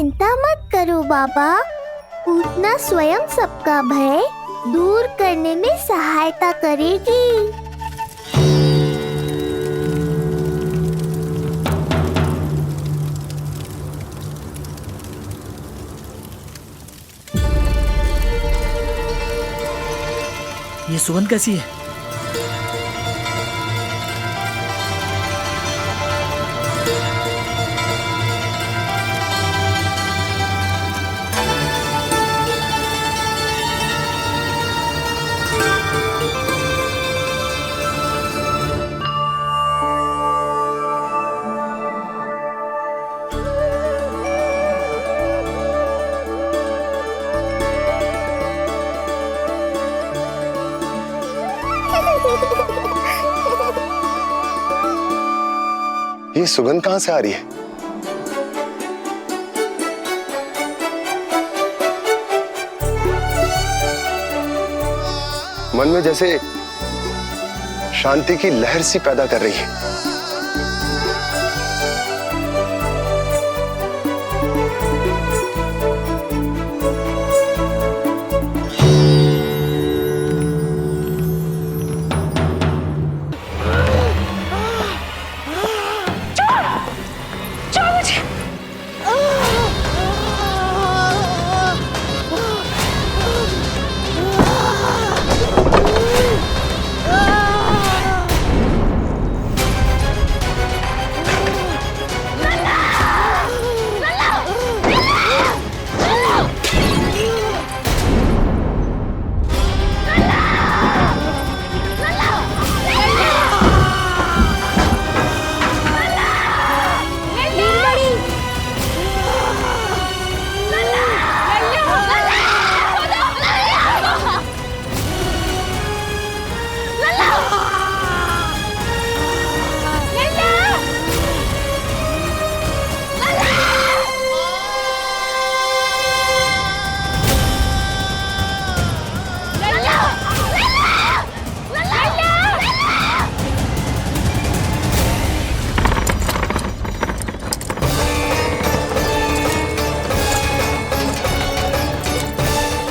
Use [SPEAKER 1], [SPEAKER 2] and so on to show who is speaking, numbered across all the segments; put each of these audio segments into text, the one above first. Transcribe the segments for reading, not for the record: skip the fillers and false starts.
[SPEAKER 1] चिंता मत करो बाबा, पूतना स्वयं सबका भय दूर करने में सहायता करेगी।
[SPEAKER 2] ये सुगंध कैसी है?
[SPEAKER 3] ये सुगंध कहां से आ रही है? मन में जैसे शांति की लहर सी पैदा कर रही है।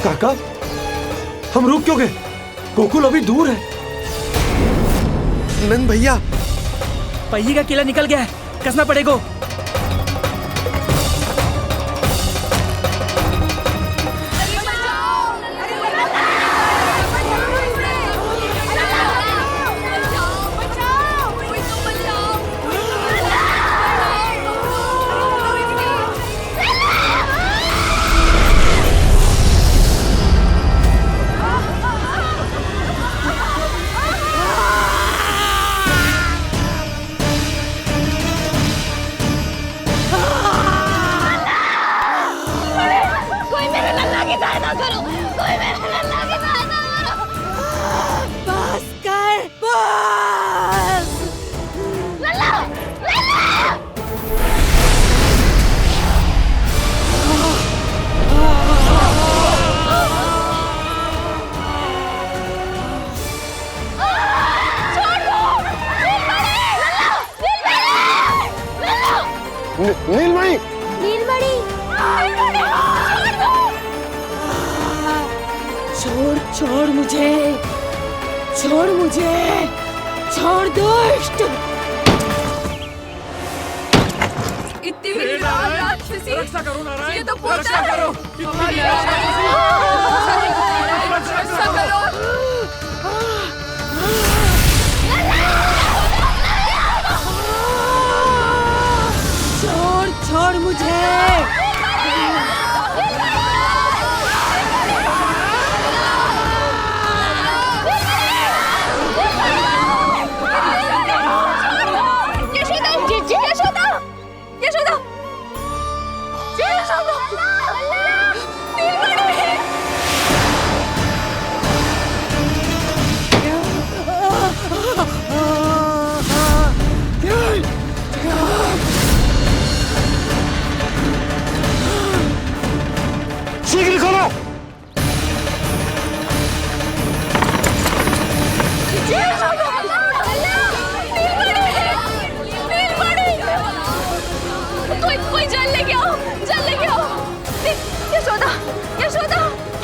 [SPEAKER 4] काका, हम रुक क्यों गए? गोकुल अभी दूर है।
[SPEAKER 3] नंद भैया,
[SPEAKER 2] पहिए का किला निकल गया है, कसना पड़ेगा।
[SPEAKER 3] नीलमणि,
[SPEAKER 1] नीलमणि,
[SPEAKER 5] छोड़ मुझे, छोड़ मुझे, छोड़ दुष्ट।
[SPEAKER 6] इतनी बड़ी राक्षसी,
[SPEAKER 4] रक्षा करो नारायण,
[SPEAKER 6] ये तो पूतना
[SPEAKER 4] रक्षा
[SPEAKER 6] है।
[SPEAKER 4] करो।
[SPEAKER 6] रक्षा करो।
[SPEAKER 5] छोड़ मुझे।
[SPEAKER 6] यशोदा,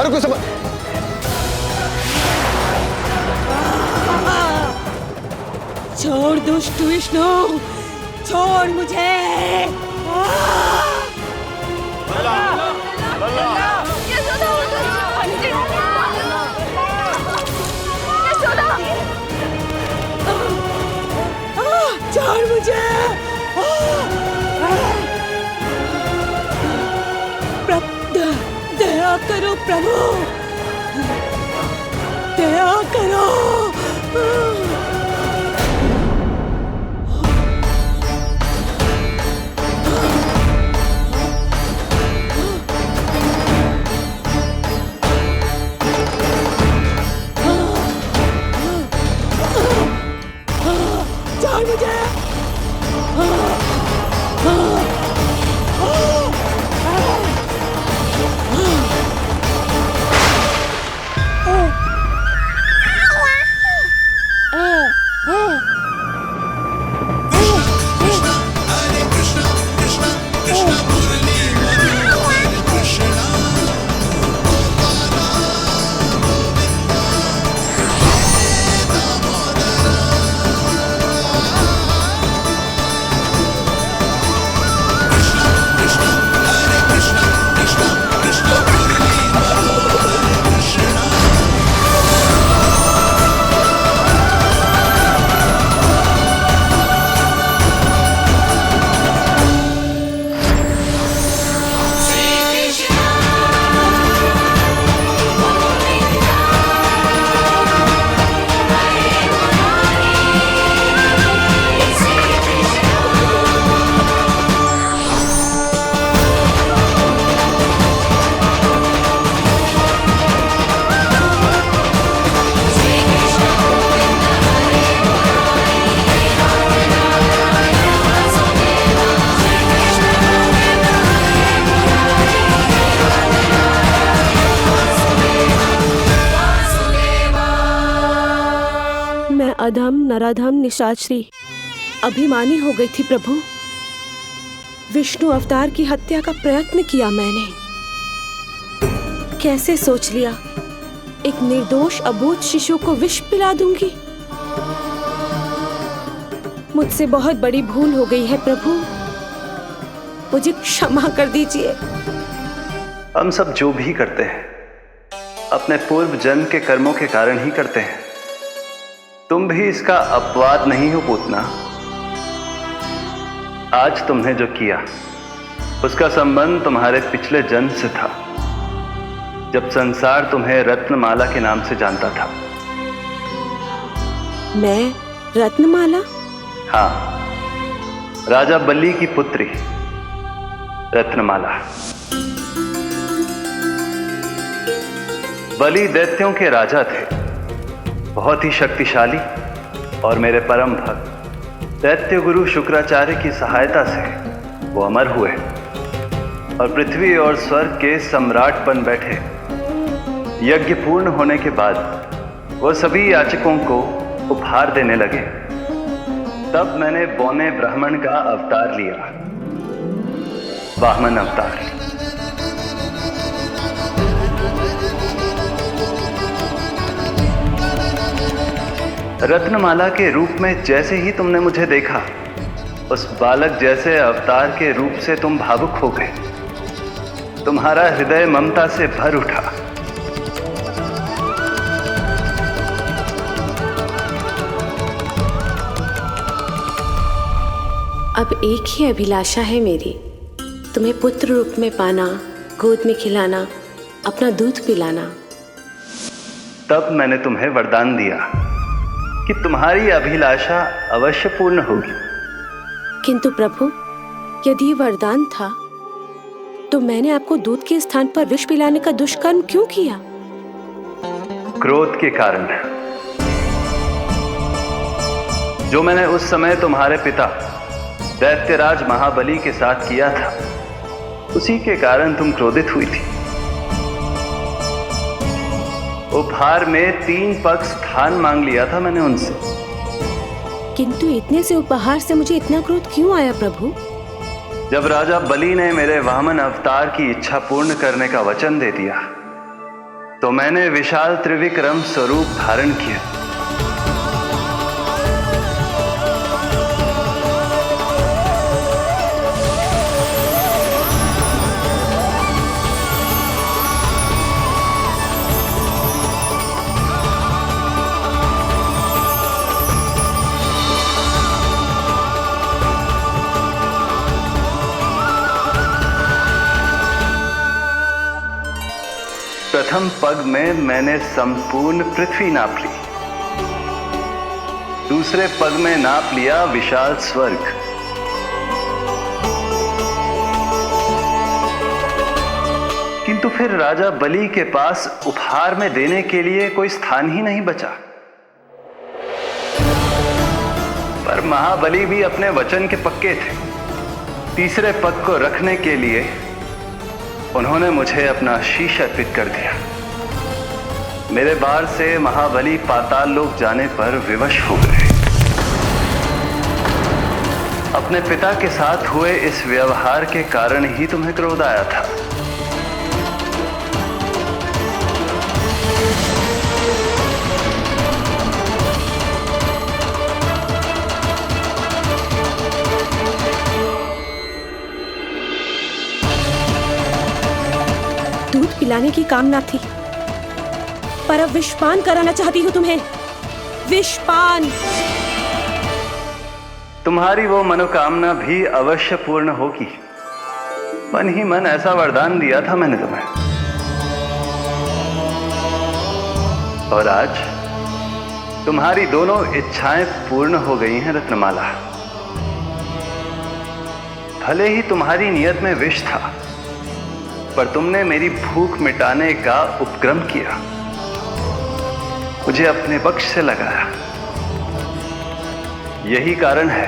[SPEAKER 3] तुम्हारे को समझ।
[SPEAKER 5] छोड़ दुष्ट विष्णु, छोड़ मुझे। छोड़ मुझे। दया करो प्रभु, दया करो। छोड़ मुझे। अधम नराधम निशाचरी अभिमानी हो गई थी प्रभु। विष्णु अवतार की हत्या का प्रयत्न किया मैंने। कैसे सोच लिया एक निर्दोष अबोध शिशु को विष पिला दूंगी। मुझसे बहुत बड़ी भूल हो गई है प्रभु, मुझे क्षमा कर दीजिए।
[SPEAKER 7] हम सब जो भी करते हैं अपने पूर्व जन्म के कर्मों के कारण ही करते हैं। तुम भी इसका अपवाद नहीं हो पूतना। आज तुमने जो किया उसका संबंध तुम्हारे पिछले जन्म से था, जब संसार तुम्हें रत्नमाला के नाम से जानता था।
[SPEAKER 5] मैं रत्नमाला?
[SPEAKER 7] हाँ, राजा बलि की पुत्री रत्नमाला। बलि दैत्यों के राजा थे, बहुत ही शक्तिशाली, और मेरे परम भक्त दैत्य गुरु शुक्राचार्य की सहायता से वो अमर हुए और पृथ्वी और स्वर्ग के सम्राट बन बैठे। यज्ञ पूर्ण होने के बाद वो सभी याचकों को उपहार देने लगे। तब मैंने बौने ब्राह्मण का अवतार लिया, वामन अवतार। रत्नमाला के रूप में जैसे ही तुमने मुझे देखा, उस बालक जैसे अवतार के रूप से तुम भावुक हो गए। तुम्हारा हृदय ममता से भर उठा।
[SPEAKER 5] अब एक ही अभिलाषा है मेरी, तुम्हें पुत्र रूप में पाना, गोद में खिलाना, अपना दूध पिलाना।
[SPEAKER 7] तब मैंने तुम्हें वरदान दिया कि तुम्हारी अभिलाषा अवश्य पूर्ण होगी।
[SPEAKER 5] किंतु प्रभु, यदि वरदान था तो मैंने आपको दूध के स्थान पर विष पिलाने का दुष्कर्म क्यों किया?
[SPEAKER 7] क्रोध के कारण, जो मैंने उस समय तुम्हारे पिता दैत्यराज महाबली के साथ किया था, उसी के कारण तुम क्रोधित हुई थी। उपहार में 3 पग स्थान मांग लिया था मैंने उनसे।
[SPEAKER 5] किंतु इतने से उपहार से मुझे इतना क्रोध क्यों आया प्रभु?
[SPEAKER 7] जब राजा बलि ने मेरे वामन अवतार की इच्छा पूर्ण करने का वचन दे दिया, तो मैंने विशाल त्रिविक्रम स्वरूप धारण किया। प्रथम पग में मैंने संपूर्ण पृथ्वी नाप ली। दूसरे पग में नाप लिया विशाल स्वर्ग। किंतु फिर राजा बलि के पास उपहार में देने के लिए कोई स्थान ही नहीं बचा। पर महाबली भी अपने वचन के पक्के थे। तीसरे पग को रखने के लिए उन्होंने मुझे अपना शीश अर्पित कर दिया। मेरे बार से महाबली पाताल लोक जाने पर विवश हो गए। अपने पिता के साथ हुए इस व्यवहार के कारण ही तुम्हें क्रोध आया था।
[SPEAKER 5] दूध पिलाने की कामना थी, पर अब विषपान कराना चाहती हूँ तुम्हें। विषपान।
[SPEAKER 7] तुम्हारी वो मनोकामना भी अवश्य पूर्ण होगी। मन ही मन ऐसा वरदान दिया था मैंने तुम्हें। और आज तुम्हारी दोनों इच्छाएं पूर्ण हो गई हैं रत्नमाला। भले ही तुम्हारी नियत में विष था, पर तुमने मेरी भूख मिटाने का उपक्रम किया, मुझे अपने पक्ष से लगाया। यही कारण है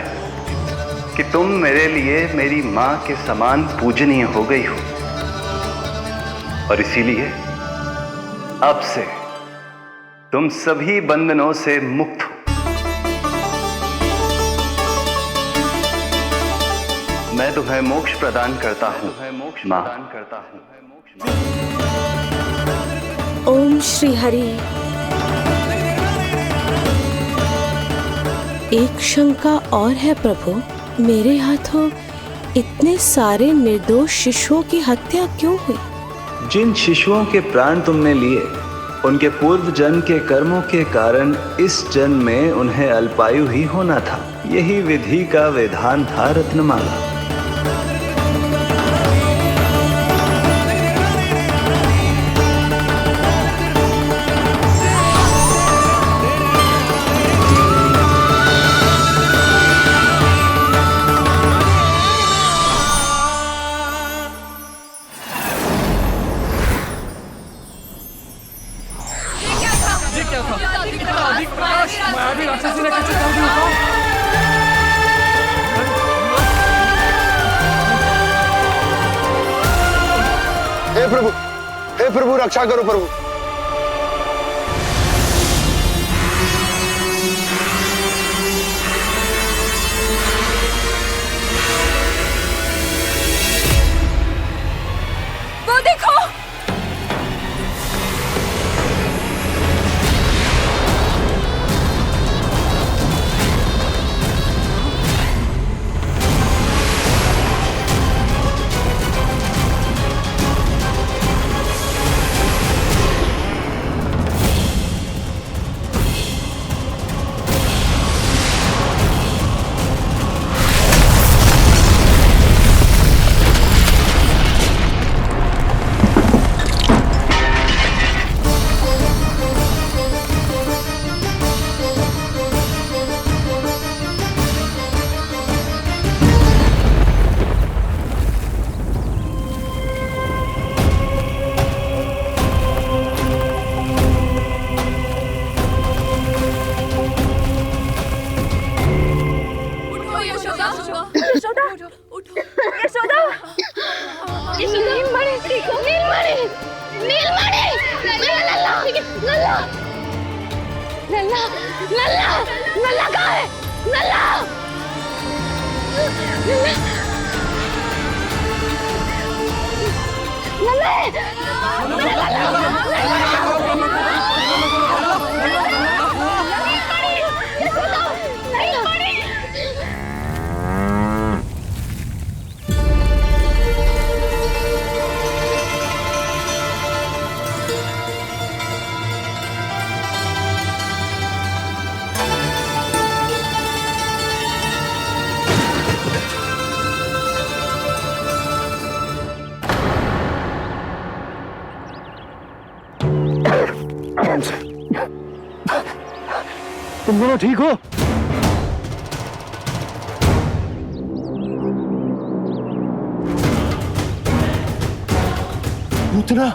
[SPEAKER 7] कि तुम मेरे लिए मेरी मां के समान पूजनीय हो गई हो। और इसीलिए अब से तुम सभी बंधनों से मुक्त हो। मैं तुम्हें मोक्ष प्रदान करता हूं, मां।
[SPEAKER 5] ओम श्री हरि। एक शंका और है प्रभु, मेरे हाथों इतने सारे निर्दोष शिशुओं की हत्या क्यों हुई?
[SPEAKER 7] जिन शिशुओं के प्राण तुमने लिए, उनके पूर्व जन्म के कर्मों के कारण इस जन्म में उन्हें अल्पायु ही होना था। यही विधि का विधान था रत्नमाला।
[SPEAKER 3] हे प्रभु रक्षा करो प्रभु।
[SPEAKER 6] वो देखो।
[SPEAKER 1] नल्ला कहाँ है? नल्ला! नल्ला!
[SPEAKER 4] तुम दोनों ठीक हो? पूतना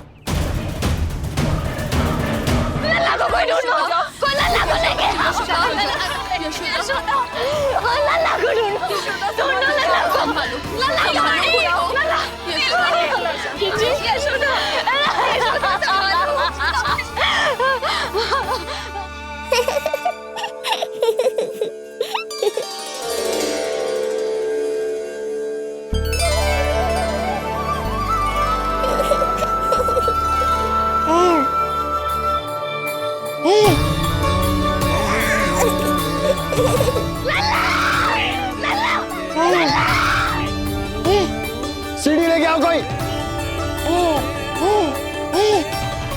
[SPEAKER 3] सीढ़ी लेके आओ कोई।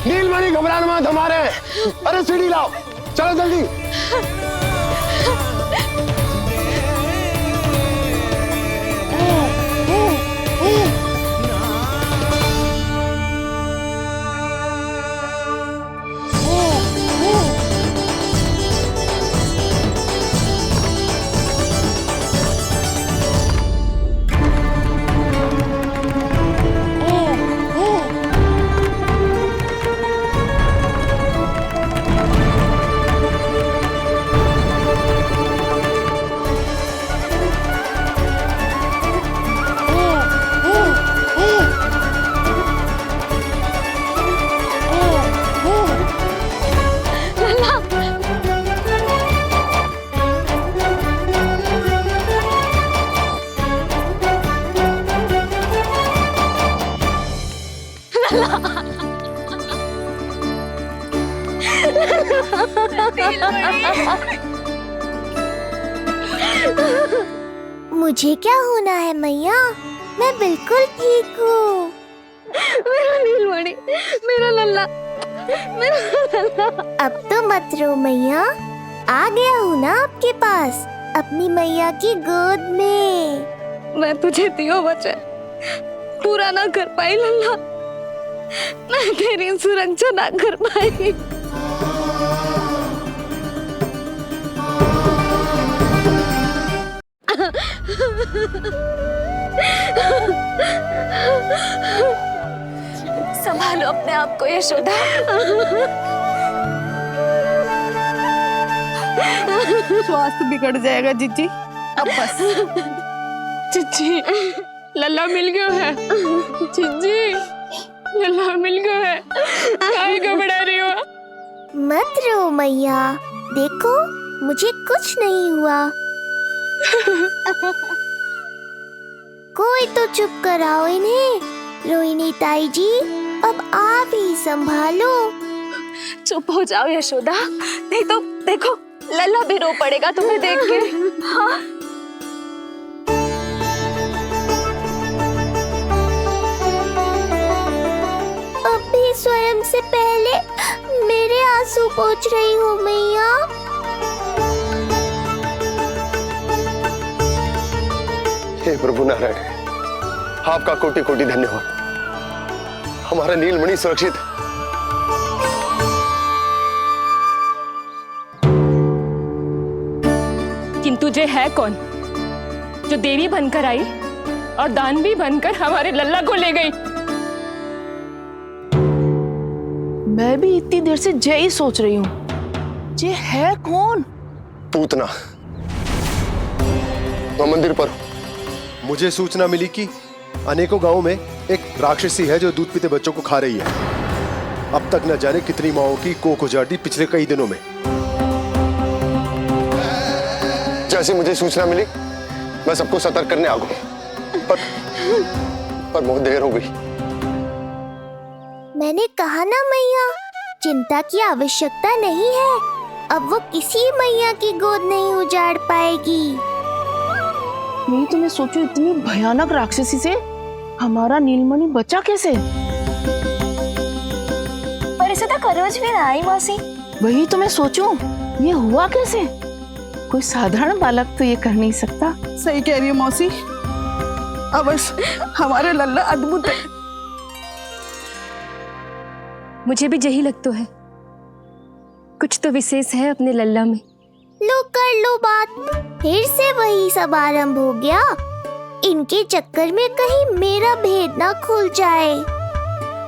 [SPEAKER 3] नीलमणि घबराना मत, हमारे। अरे सीढ़ी लाओ, चलो जल्दी।
[SPEAKER 1] मुझे क्या होना है मैया, मैं बिल्कुल ठीक हूँ।
[SPEAKER 6] मेरा नीलमणि, मेरा लल्ला, मेरा लल्ला।
[SPEAKER 1] अब तो मत रो मैया, आ गया हूँ ना आपके पास, अपनी मैया की गोद में।
[SPEAKER 6] मैं तुझे दियो वचन पूरा ना कर पाई लल्ला, मैं तेरी सुरक्षा ना कर पाई। संभालो अपने आप को यशोदा।
[SPEAKER 8] स्वास्थ्य बिगड़ जाएगा जीजी, अब बस।
[SPEAKER 5] चिच्ची, लल्ला मिल गया है। चिच्ची, लल्ला मिल गया है। काहे घबरा रही हो?
[SPEAKER 1] मत रो मैया, देखो मुझे कुछ नहीं हुआ। कोई तो चुप कराओ इन्हें। रोहिणी ताई जी, अब आप ही संभालो।
[SPEAKER 6] चुप हो जाओ यशोदा, नहीं तो देखो लल्ला भी रो पड़ेगा तुम्हें देख के। हाँ?
[SPEAKER 1] अब भी स्वयं से पहले मेरे आंसू पोंछ रही हो मैया।
[SPEAKER 3] हे प्रभु नारायण, आपका कोटि कोटि धन्यवाद। हमारा नीलमणि सुरक्षित है।
[SPEAKER 5] किंतु जे है कौन जो देवी बनकर आई और दानवी बनकर हमारे लल्ला को ले गई?
[SPEAKER 8] मैं भी इतनी देर से जय ही सोच रही हूँ, जे है कौन?
[SPEAKER 3] पूतना। तो मंदिर पर
[SPEAKER 4] मुझे सूचना मिली कि अनेकों गांवों में एक राक्षसी है जो दूध पीते बच्चों को खा रही है। अब तक न जाने कितनी माओं की कोख उजाड़ दी पिछले कई दिनों में।
[SPEAKER 3] जैसे मुझे सूचना मिली, मैं सबको सतर्क करने आ गया, पर बहुत देर हो गई।
[SPEAKER 1] मैंने कहा ना मैया, चिंता की आवश्यकता नहीं है। अब वो किसी मैया की गोद नहीं उजाड़ पाएगी।
[SPEAKER 8] यही तो मैं सोचूं, इतनी भयानक राक्षसी से हमारा नीलमणि बचा कैसे?
[SPEAKER 6] पर इसे तो करोज भी ना आई मौसी।
[SPEAKER 8] वही तो मैं सोचूं, ये हुआ कैसे? कोई साधारण बालक तो ये कर नहीं सकता।
[SPEAKER 9] सही कह रही है मौसी, अवश्य हमारे लल्ला अद्भुत है।
[SPEAKER 10] मुझे भी यही लगता है, कुछ तो विशेष है अपने लल्ला में।
[SPEAKER 1] लो कर लो बात, फिर से वही सब आरंभ हो गया। इनके चक्कर में कहीं मेरा भेद ना खुल जाए।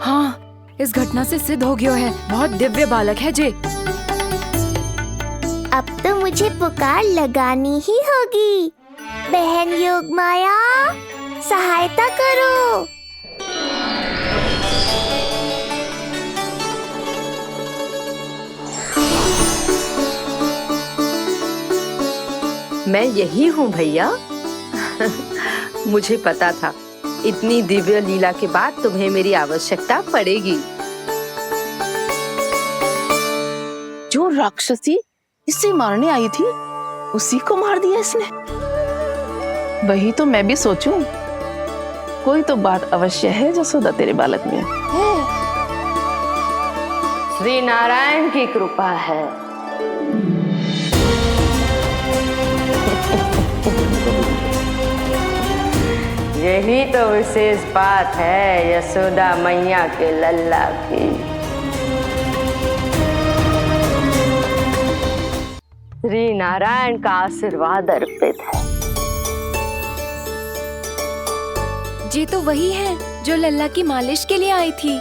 [SPEAKER 10] हाँ, इस घटना से सिद्ध हो गया है, बहुत दिव्य बालक है जे।
[SPEAKER 1] अब तो मुझे पुकार लगानी ही होगी। बहन योगमाया, सहायता करो।
[SPEAKER 11] मैं यही हूँ भैया। मुझे पता था इतनी दिव्य लीला के बाद तुम्हें मेरी आवश्यकता पड़ेगी।
[SPEAKER 8] जो राक्षसी इसे मारने आई थी, उसी को मार दिया इसने। वही तो मैं भी सोचूं, कोई तो बात अवश्य है जसोदा तेरे बालक में।
[SPEAKER 11] श्री नारायण की कृपा है। यही तो विशेष बात है यशोदा मैया के लल्ला की। श्री नारायण का आशीर्वाद अर्पित है।
[SPEAKER 10] ये तो वही है जो लल्ला की मालिश के लिए आई थी।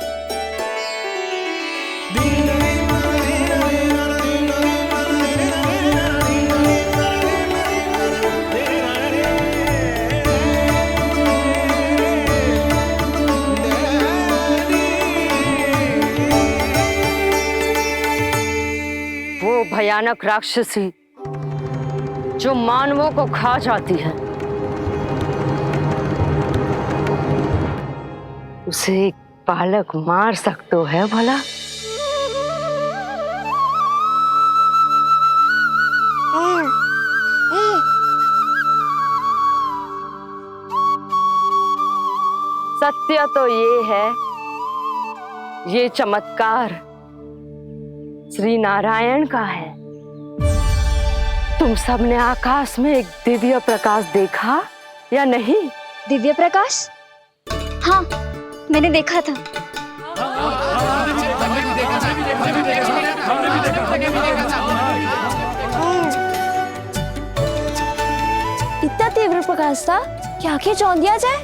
[SPEAKER 11] वो भयानक राक्षसी जो मानवों को खा जाती है, उसे एक बालक मार सकता है भला? सत्य तो ये है, ये चमत्कार श्री नारायण का है। तुम सबने आकाश में एक दिव्य प्रकाश देखा या नहीं?
[SPEAKER 6] दिव्य प्रकाश? हाँ, मैंने देखा था। इतना तीव्र प्रकाश था कि आंखें चौंध दिया जाए।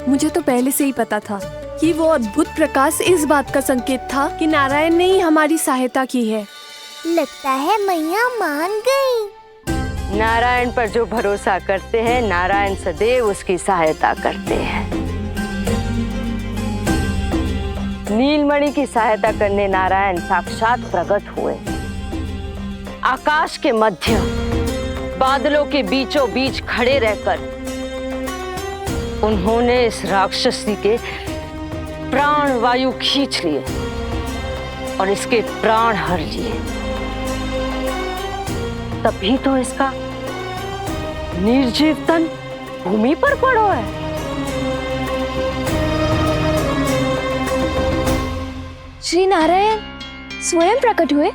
[SPEAKER 10] मुझे तो पहले से ही पता था कि वो अद्भुत प्रकाश इस बात का संकेत था कि नारायण ने ही हमारी सहायता की है।
[SPEAKER 1] लगता है मैया मान गई।
[SPEAKER 11] नारायण पर जो भरोसा करते हैं, नारायण सदैव उसकी सहायता करते हैं। नीलमणि की सहायता करने नारायण साक्षात प्रकट हुए। आकाश के मध्य बादलों के बीचों बीच खड़े रहकर उन्होंने इस राक्षसी के प्राण वायु खींच लिए और इसके प्राण हर लिए। तभी तो इसका निर्जीव तन भूमि पर पड़ो है।
[SPEAKER 6] श्री नारायण स्वयं प्रकट हुए।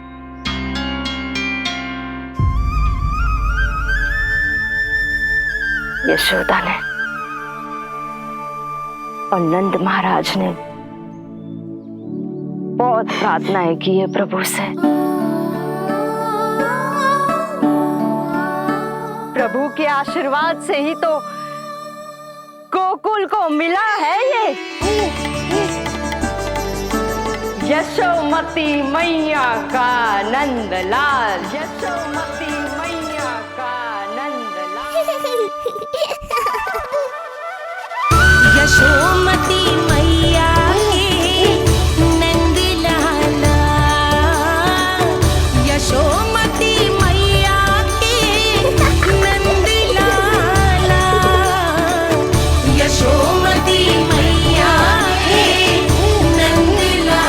[SPEAKER 11] यशोदा ने और नंद महाराज ने बहुत प्रार्थनाएं की है प्रभु से। प्रभु के आशीर्वाद से ही तो गोकुल को मिला है ये। यशोमती मैया का नंदलाल, यशोमती मैया का नंदलाल।
[SPEAKER 12] यशोमती मैया के नंदलाला, यशोमती मैया के नंदलाला, यशोमती मैया के नंदलाला।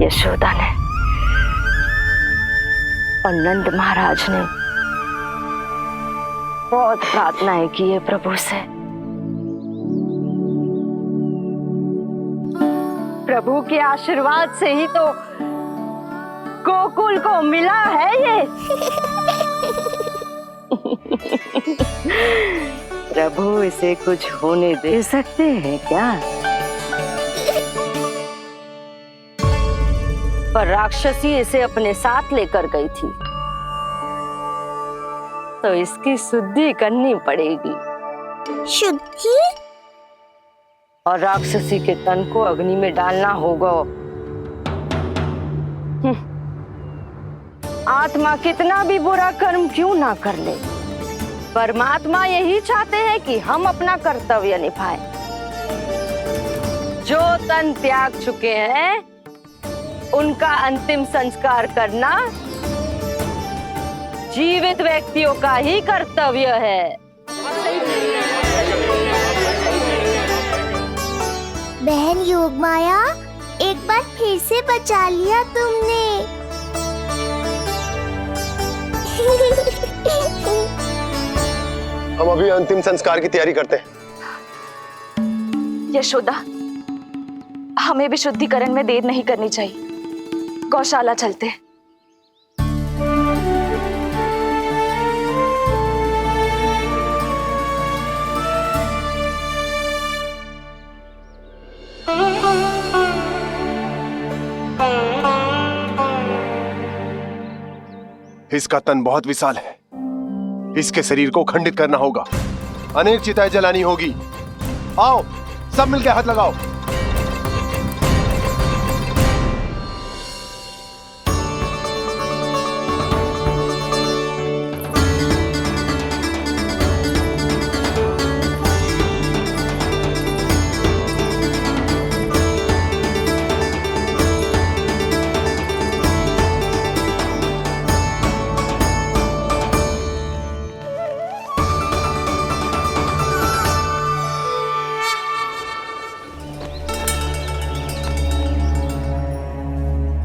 [SPEAKER 11] यशोदा ने और नंद महाराज ने बहुत प्रार्थनाएं की है प्रभु से। प्रभु के आशीर्वाद से ही तो गोकुल को मिला है ये। प्रभु इसे कुछ होने दे सकते हैं क्या? पर राक्षसी इसे अपने साथ लेकर गई थी, तो इसकी शुद्धि करनी पड़ेगी।
[SPEAKER 1] शुद्धि?
[SPEAKER 11] और राक्षसी के तन को अग्नि में डालना होगा। आत्मा कितना भी बुरा कर्म क्यों ना कर ले, परमात्मा यही चाहते हैं कि हम अपना कर्तव्य निभाएं। जो तन त्याग चुके हैं उनका अंतिम संस्कार करना जीवित व्यक्तियों का ही कर्तव्य है।
[SPEAKER 1] बहन योगमाया, एक बार फिर से बचा लिया तुमने।
[SPEAKER 3] हम अभी अंतिम संस्कार की तैयारी करते हैं।
[SPEAKER 6] यशोदा, हमें भी शुद्धिकरण में देर नहीं करनी चाहिए। गौशाला चलते हैं।
[SPEAKER 4] इसका तन बहुत विशाल है, इसके शरीर को खंडित करना होगा, अनेक चिताएं जलानी होगी। आओ सब मिलकर हाथ लगाओ।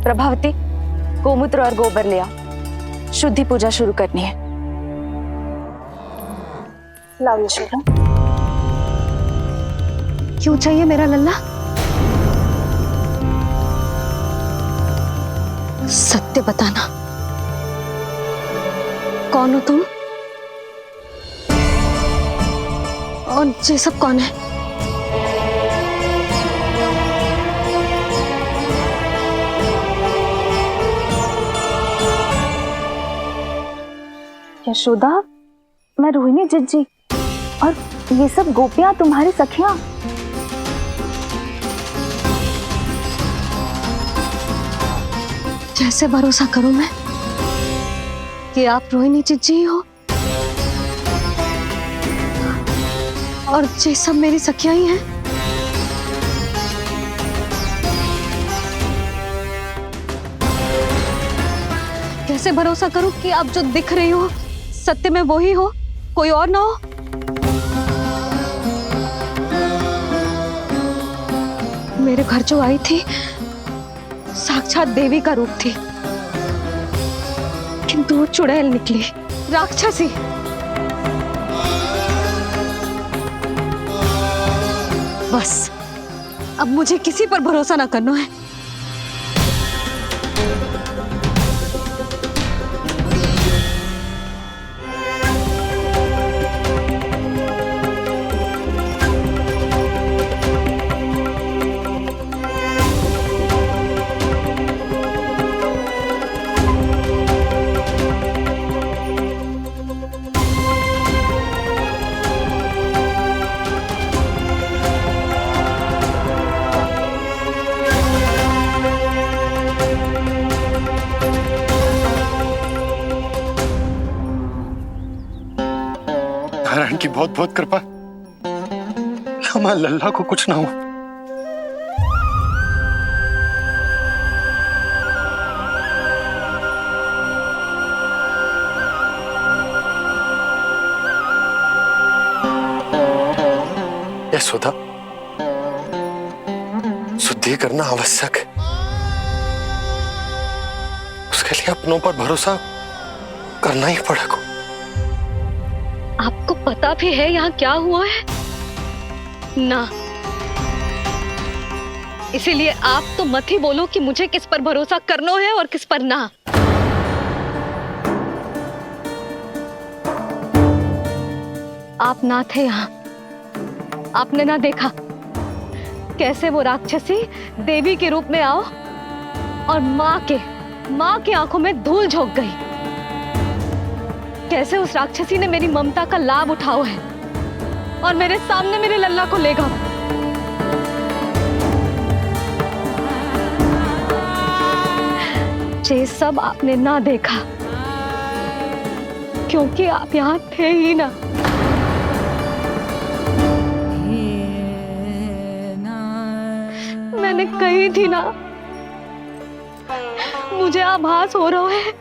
[SPEAKER 6] प्रभावती, गोमूत्र और गोबर ले आओ, शुद्धि पूजा शुरू करनी है। लाओ यशोदा। क्यों चाहिए मेरा लल्ला? सत्य बताना, कौन हो तुम और ये सब कौन है? यशोदा, मैं रोहिणी जिज्जी और ये सब गोपियां तुम्हारी सखियां। कैसे भरोसा करूं मैं कि आप रोहिणी जिज्जी हो और ये सब मेरी सखियां ही हैं? कैसे भरोसा करूं कि आप जो दिख रही हो सत्य में वो ही हो, कोई और ना हो? मेरे घर जो आई थी साक्षात देवी का रूप थी, किंतु वो चुड़ैल निकली, राक्षसी। बस अब मुझे किसी पर भरोसा ना करना है।
[SPEAKER 3] नारायण की बहुत बहुत कृपा, हमारे लल्ला को कुछ ना हो। यशोदा, शुद्धि करना आवश्यक है। उसके लिए अपनों पर भरोसा करना ही पड़ेगा।
[SPEAKER 6] आपको पता भी है यहाँ क्या हुआ है ना, इसीलिए आप तो मत ही बोलो कि मुझे किस पर भरोसा करना है और किस पर ना। आप ना थे यहाँ, आपने ना देखा कैसे वो राक्षसी देवी के रूप में आओ और माँ के आंखों में धूल झोंक गई। कैसे उस राक्षसी ने मेरी ममता का लाभ उठाओ है और मेरे सामने मेरे लल्ला को ले गया। ये सब आपने ना देखा क्योंकि आप यहाँ थे ही ना। मैंने कही थी ना, मुझे आभास हो रहा है,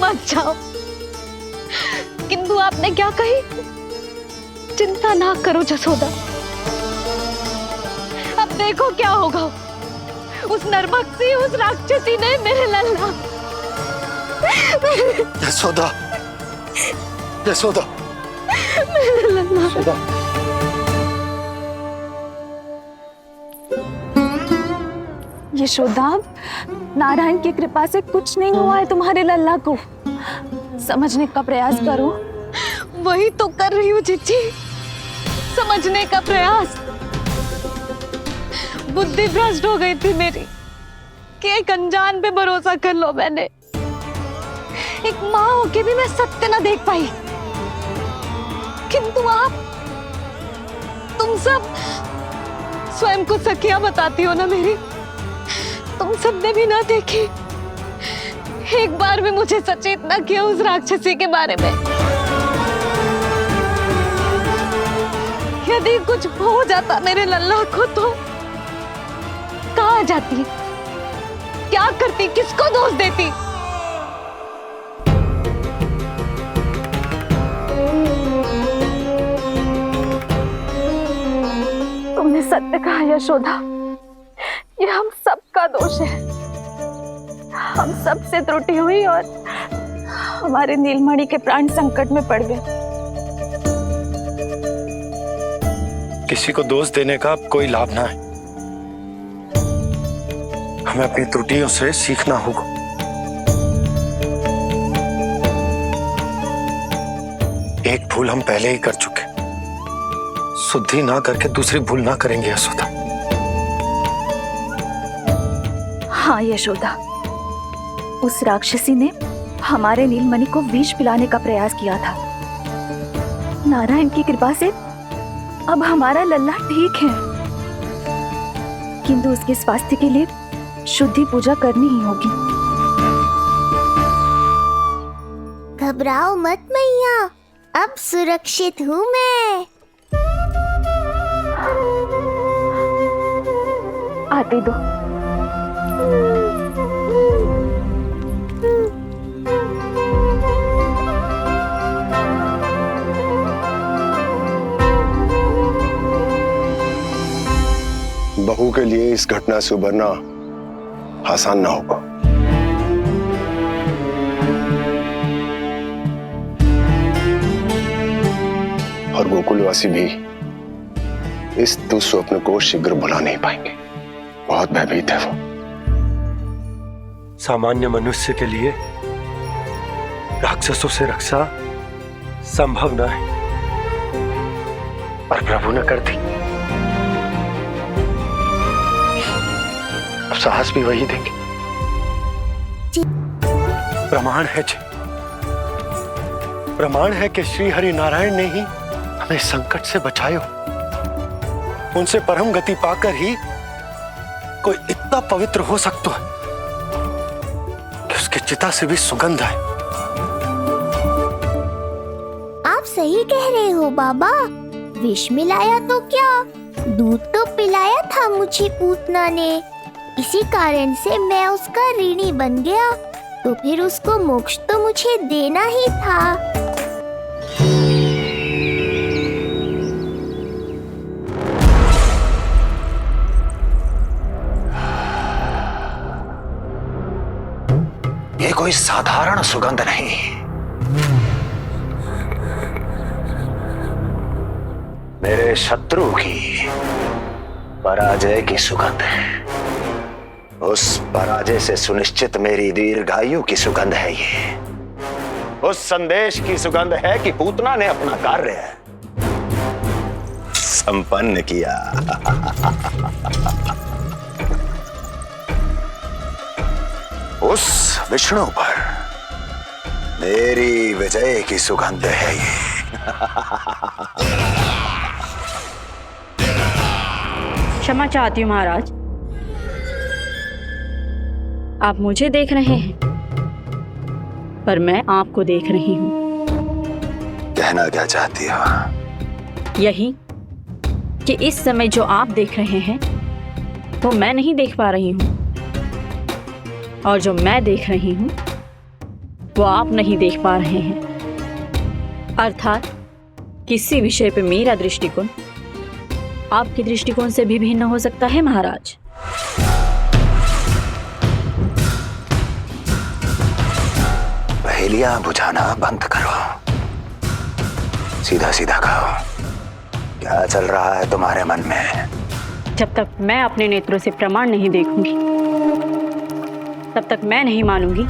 [SPEAKER 6] मत जाओ। किंतु आपने क्या कही? चिंता ना करो जसोदा, अब देखो क्या होगा। उस नरभक्षी, उस राक्षसी ने मेरे लल्ला।
[SPEAKER 3] यशोदा, यशोदा,
[SPEAKER 6] मेरे लल्ला।
[SPEAKER 3] यशोदा।
[SPEAKER 13] यशोदा, नारायण की कृपा से कुछ नहीं हुआ है तुम्हारे लल्ला को। समझने का प्रयास करो।
[SPEAKER 6] वही तो कर रही हूँ जीजी, समझने का प्रयास। बुद्धि भ्रष्ट हो गई थी मेरी कि एक अनजान पे भरोसा कर लो मैंने। एक माँ होके भी मैं सत्य ना देख पाई। किंतु आप, तुम सब स्वयं को सखिया बताती हो ना मेरी, तुम सबने भी ना देखी। एक बार भी मुझे सचेत ना किया उस राक्षसी के बारे में। यदि कुछ हो जाता मेरे लल्ला को तो कहाँ जाती, क्या करती, किसको दोष देती?
[SPEAKER 13] तुमने सत्य कहा यशोदा, ये हम सबका दोष है। हम सब से त्रुटि हुई और हमारे नीलमणि के प्राण संकट में पड़ गए।
[SPEAKER 4] किसी को दोष देने का कोई लाभ ना है। हमें अपनी त्रुटियों से सीखना होगा। एक भूल हम पहले ही कर चुके, शुद्धि ना करके दूसरी भूल ना करेंगे यशोदा।
[SPEAKER 13] हाँ यशोदा, उस राक्षसी ने हमारे नीलमणि को विष पिलाने का प्रयास किया था। नारायण की कृपा से अब हमारा लल्ला ठीक है, किंतु उसके स्वास्थ्य के लिए शुद्धि पूजा करनी ही होगी।
[SPEAKER 1] घबराओ मत मैया, अब सुरक्षित हूँ मैं।
[SPEAKER 13] आते दो।
[SPEAKER 3] बहू के लिए इस घटना से उबरना आसान ना होगा। और गोकुलवासी भी इस दुस्वप्न को शीघ्र भुला नहीं पाएंगे। बहुत भयभीत है वो।
[SPEAKER 4] सामान्य मनुष्य के लिए राक्षसों से रक्षा संभव न है, पर प्रभु ने कर दी। अब साहस भी वही देंगे। प्रमाण है जी, प्रमाण है कि श्री हरि नारायण ने ही हमें संकट से बचाए हो। उनसे परम गति पाकर ही कोई इतना पवित्र हो सकता है कि उसकी चिता से भी सुगंध है।
[SPEAKER 1] आप सही कह रहे हो बाबा। विष मिलाया तो क्या, दूध तो पिलाया था मुझे पूतना ने। इसी कारण से मैं उसका ऋणी बन गया, तो फिर उसको मोक्ष तो मुझे देना ही था।
[SPEAKER 3] ये
[SPEAKER 4] कोई साधारण सुगंध नहीं, मेरे शत्रु की पराजय की सुगंध है। उस पराजय से सुनिश्चित मेरी दीर्घायु की सुगंध है ये। उस संदेश की सुगंध है कि पूतना ने अपना कार्य संपन्न किया। उस विष्णु पर मेरी विजय की सुगंध है ये।
[SPEAKER 11] क्षमा चाहती हूँ महाराज, आप मुझे देख रहे हैं पर मैं आपको देख रही हूँ।
[SPEAKER 4] कहना क्या चाहती हो?
[SPEAKER 11] यही कि इस समय जो आप देख रहे हैं वो मैं नहीं देख पा रही हूँ, और जो मैं देख रही हूँ वो आप नहीं देख पा रहे हैं। अर्थात किसी विषय पे मेरा दृष्टिकोण आपके दृष्टिकोण से भी भिन्न हो सकता है महाराज।
[SPEAKER 4] पहेलियां बुझाना बंद करो, सीधा सीधा कहो, क्या चल रहा है तुम्हारे मन में?
[SPEAKER 11] जब तक मैं अपने नेत्रों से प्रमाण नहीं देखूंगी तब तक मैं नहीं मानूंगी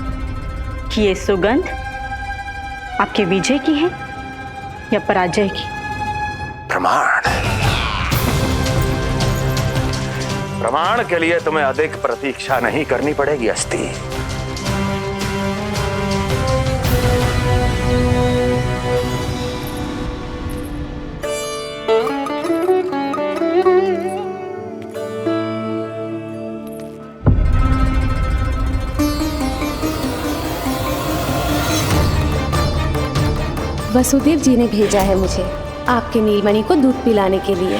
[SPEAKER 11] कि ये सुगंध आपके विजय की है या पराजय की।
[SPEAKER 4] प्रमाण? प्रमाण के लिए तुम्हें अधिक प्रतीक्षा नहीं करनी पड़ेगी अस्ति।
[SPEAKER 5] वसुदेव जी ने भेजा है मुझे आपके नीलमणि को दूध पिलाने के लिए।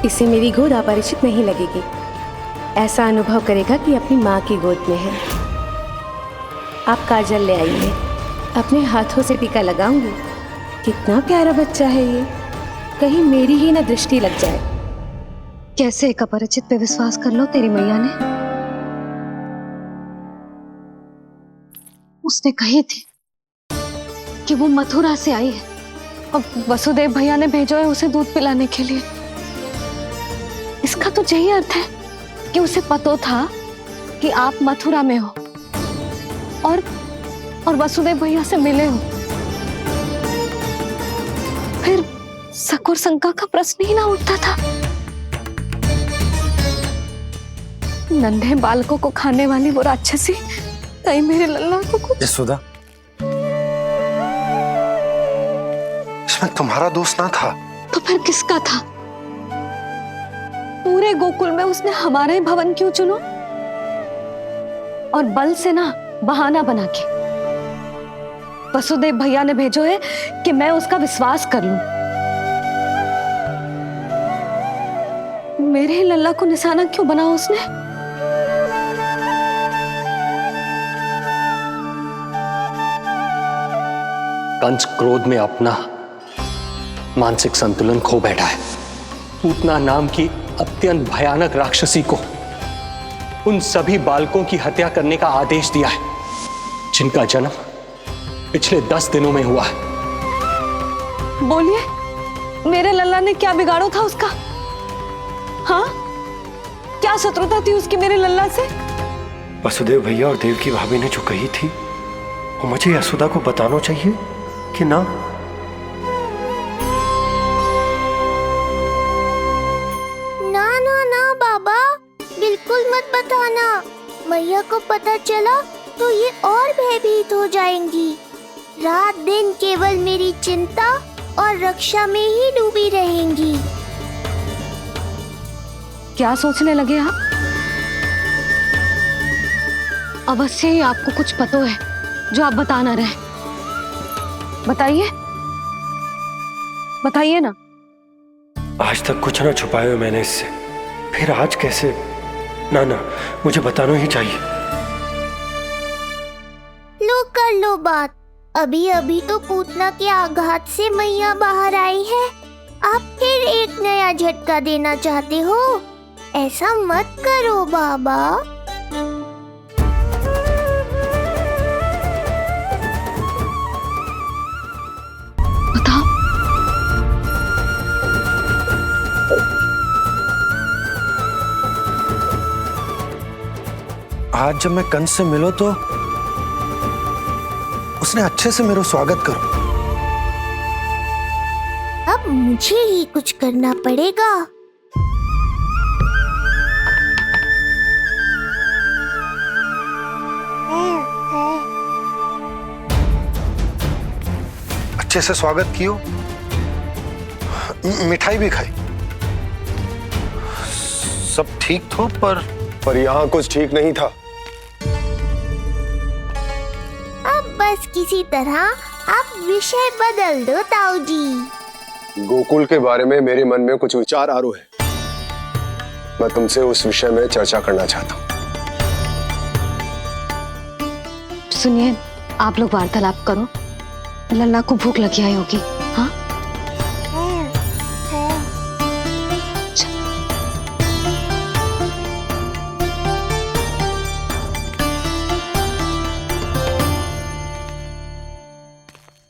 [SPEAKER 5] इससे मेरी गोद अपरिचित नहीं लगेगी, ऐसा अनुभव करेगा कि अपनी माँ की गोद में है। आप काजल ले आइए, अपने हाथों से टीका लगाऊंगी। कितना प्यारा बच्चा है ये, कहीं मेरी ही ना दृष्टि लग जाए।
[SPEAKER 6] कैसे एक अपरिचित पे विश्वास कर लो तेरी मैया ने? उसने कही थी कि वो मथुरा से आई है और वसुदेव भैया ने भेजा है उसे दूध पिलाने के लिए। इसका तो यही अर्थ है कि उसे पता था कि आप मथुरा में हो और वसुदेव भैया से मिले हो। फिर शक और शंका का प्रश्न ही ना उठता था। नन्हे बालकों को खाने वाली वो राक्षसी कहीं मेरे लल्ला को कुछ।
[SPEAKER 4] यशोदा, इसमें तुम्हारा दोष ना था।
[SPEAKER 6] तो फिर किसका था? पूरे गोकुल में उसने हमारा ही भवन क्यों चुना? और बल से ना बहाना बना के वसुदेव भैया ने भेजो है कि मैं उसका विश्वास कर लूं। मेरे ही लल्ला को निशाना क्यों बना उसने?
[SPEAKER 14] कंस क्रोध में अपना मानसिक संतुलन खो बैठा है। पूतना नाम की अत्यंत भयानक राक्षसी को उन सभी बालकों की हत्या करने का आदेश दिया है जिनका जन्म पिछले 10 दिनों में हुआ है।
[SPEAKER 6] बोलिए, मेरे लल्ला ने क्या बिगाड़ो था उसका? हाँ, क्या शत्रुता थी उसकी मेरे लल्ला से?
[SPEAKER 4] वसुदेव भैया और देवकी भाभी ने जो कही थी वो मुझे यशोदा को बताना चाहिए कि ना?
[SPEAKER 1] ना ना ना बाबा, बिल्कुल मत बताना। मैया को पता चला तो ये और भयभीत हो जाएंगी। रात दिन केवल मेरी चिंता और रक्षा में ही डूबी रहेंगी।
[SPEAKER 6] क्या सोचने लगे आप? अवश्य ही आपको कुछ पता है जो आप बता ना रहे। बताइए, बताइए ना।
[SPEAKER 4] आज तक कुछ ना छुपाया मैंने इससे, फिर आज कैसे? ना ना, मुझे बताना ही चाहिए।
[SPEAKER 1] लो कर लो बात। अभी अभी तो पूतना के आघात से मैया बाहर आई है, आप फिर एक नया झटका देना चाहते हो? ऐसा मत करो बाबा।
[SPEAKER 4] आज जब मैं कंस से मिलो तो उसने अच्छे से मेरा स्वागत करो।
[SPEAKER 1] अब मुझे ही कुछ करना पड़ेगा।
[SPEAKER 4] अच्छे से स्वागत कियो, मिठाई भी खाई, सब ठीक तो पर
[SPEAKER 3] यहाँ कुछ ठीक नहीं था।
[SPEAKER 1] अब बस किसी तरह आप विषय बदल दो ताऊ जी।
[SPEAKER 3] गोकुल के बारे में मेरे मन में कुछ विचार आ रहे हैं। मैं तुमसे उस विषय में चर्चा करना चाहता हूँ।
[SPEAKER 6] सुनिए, आप लोग वार्तालाप करो, लल्ला को भूख लगी आई होगी। हाँ,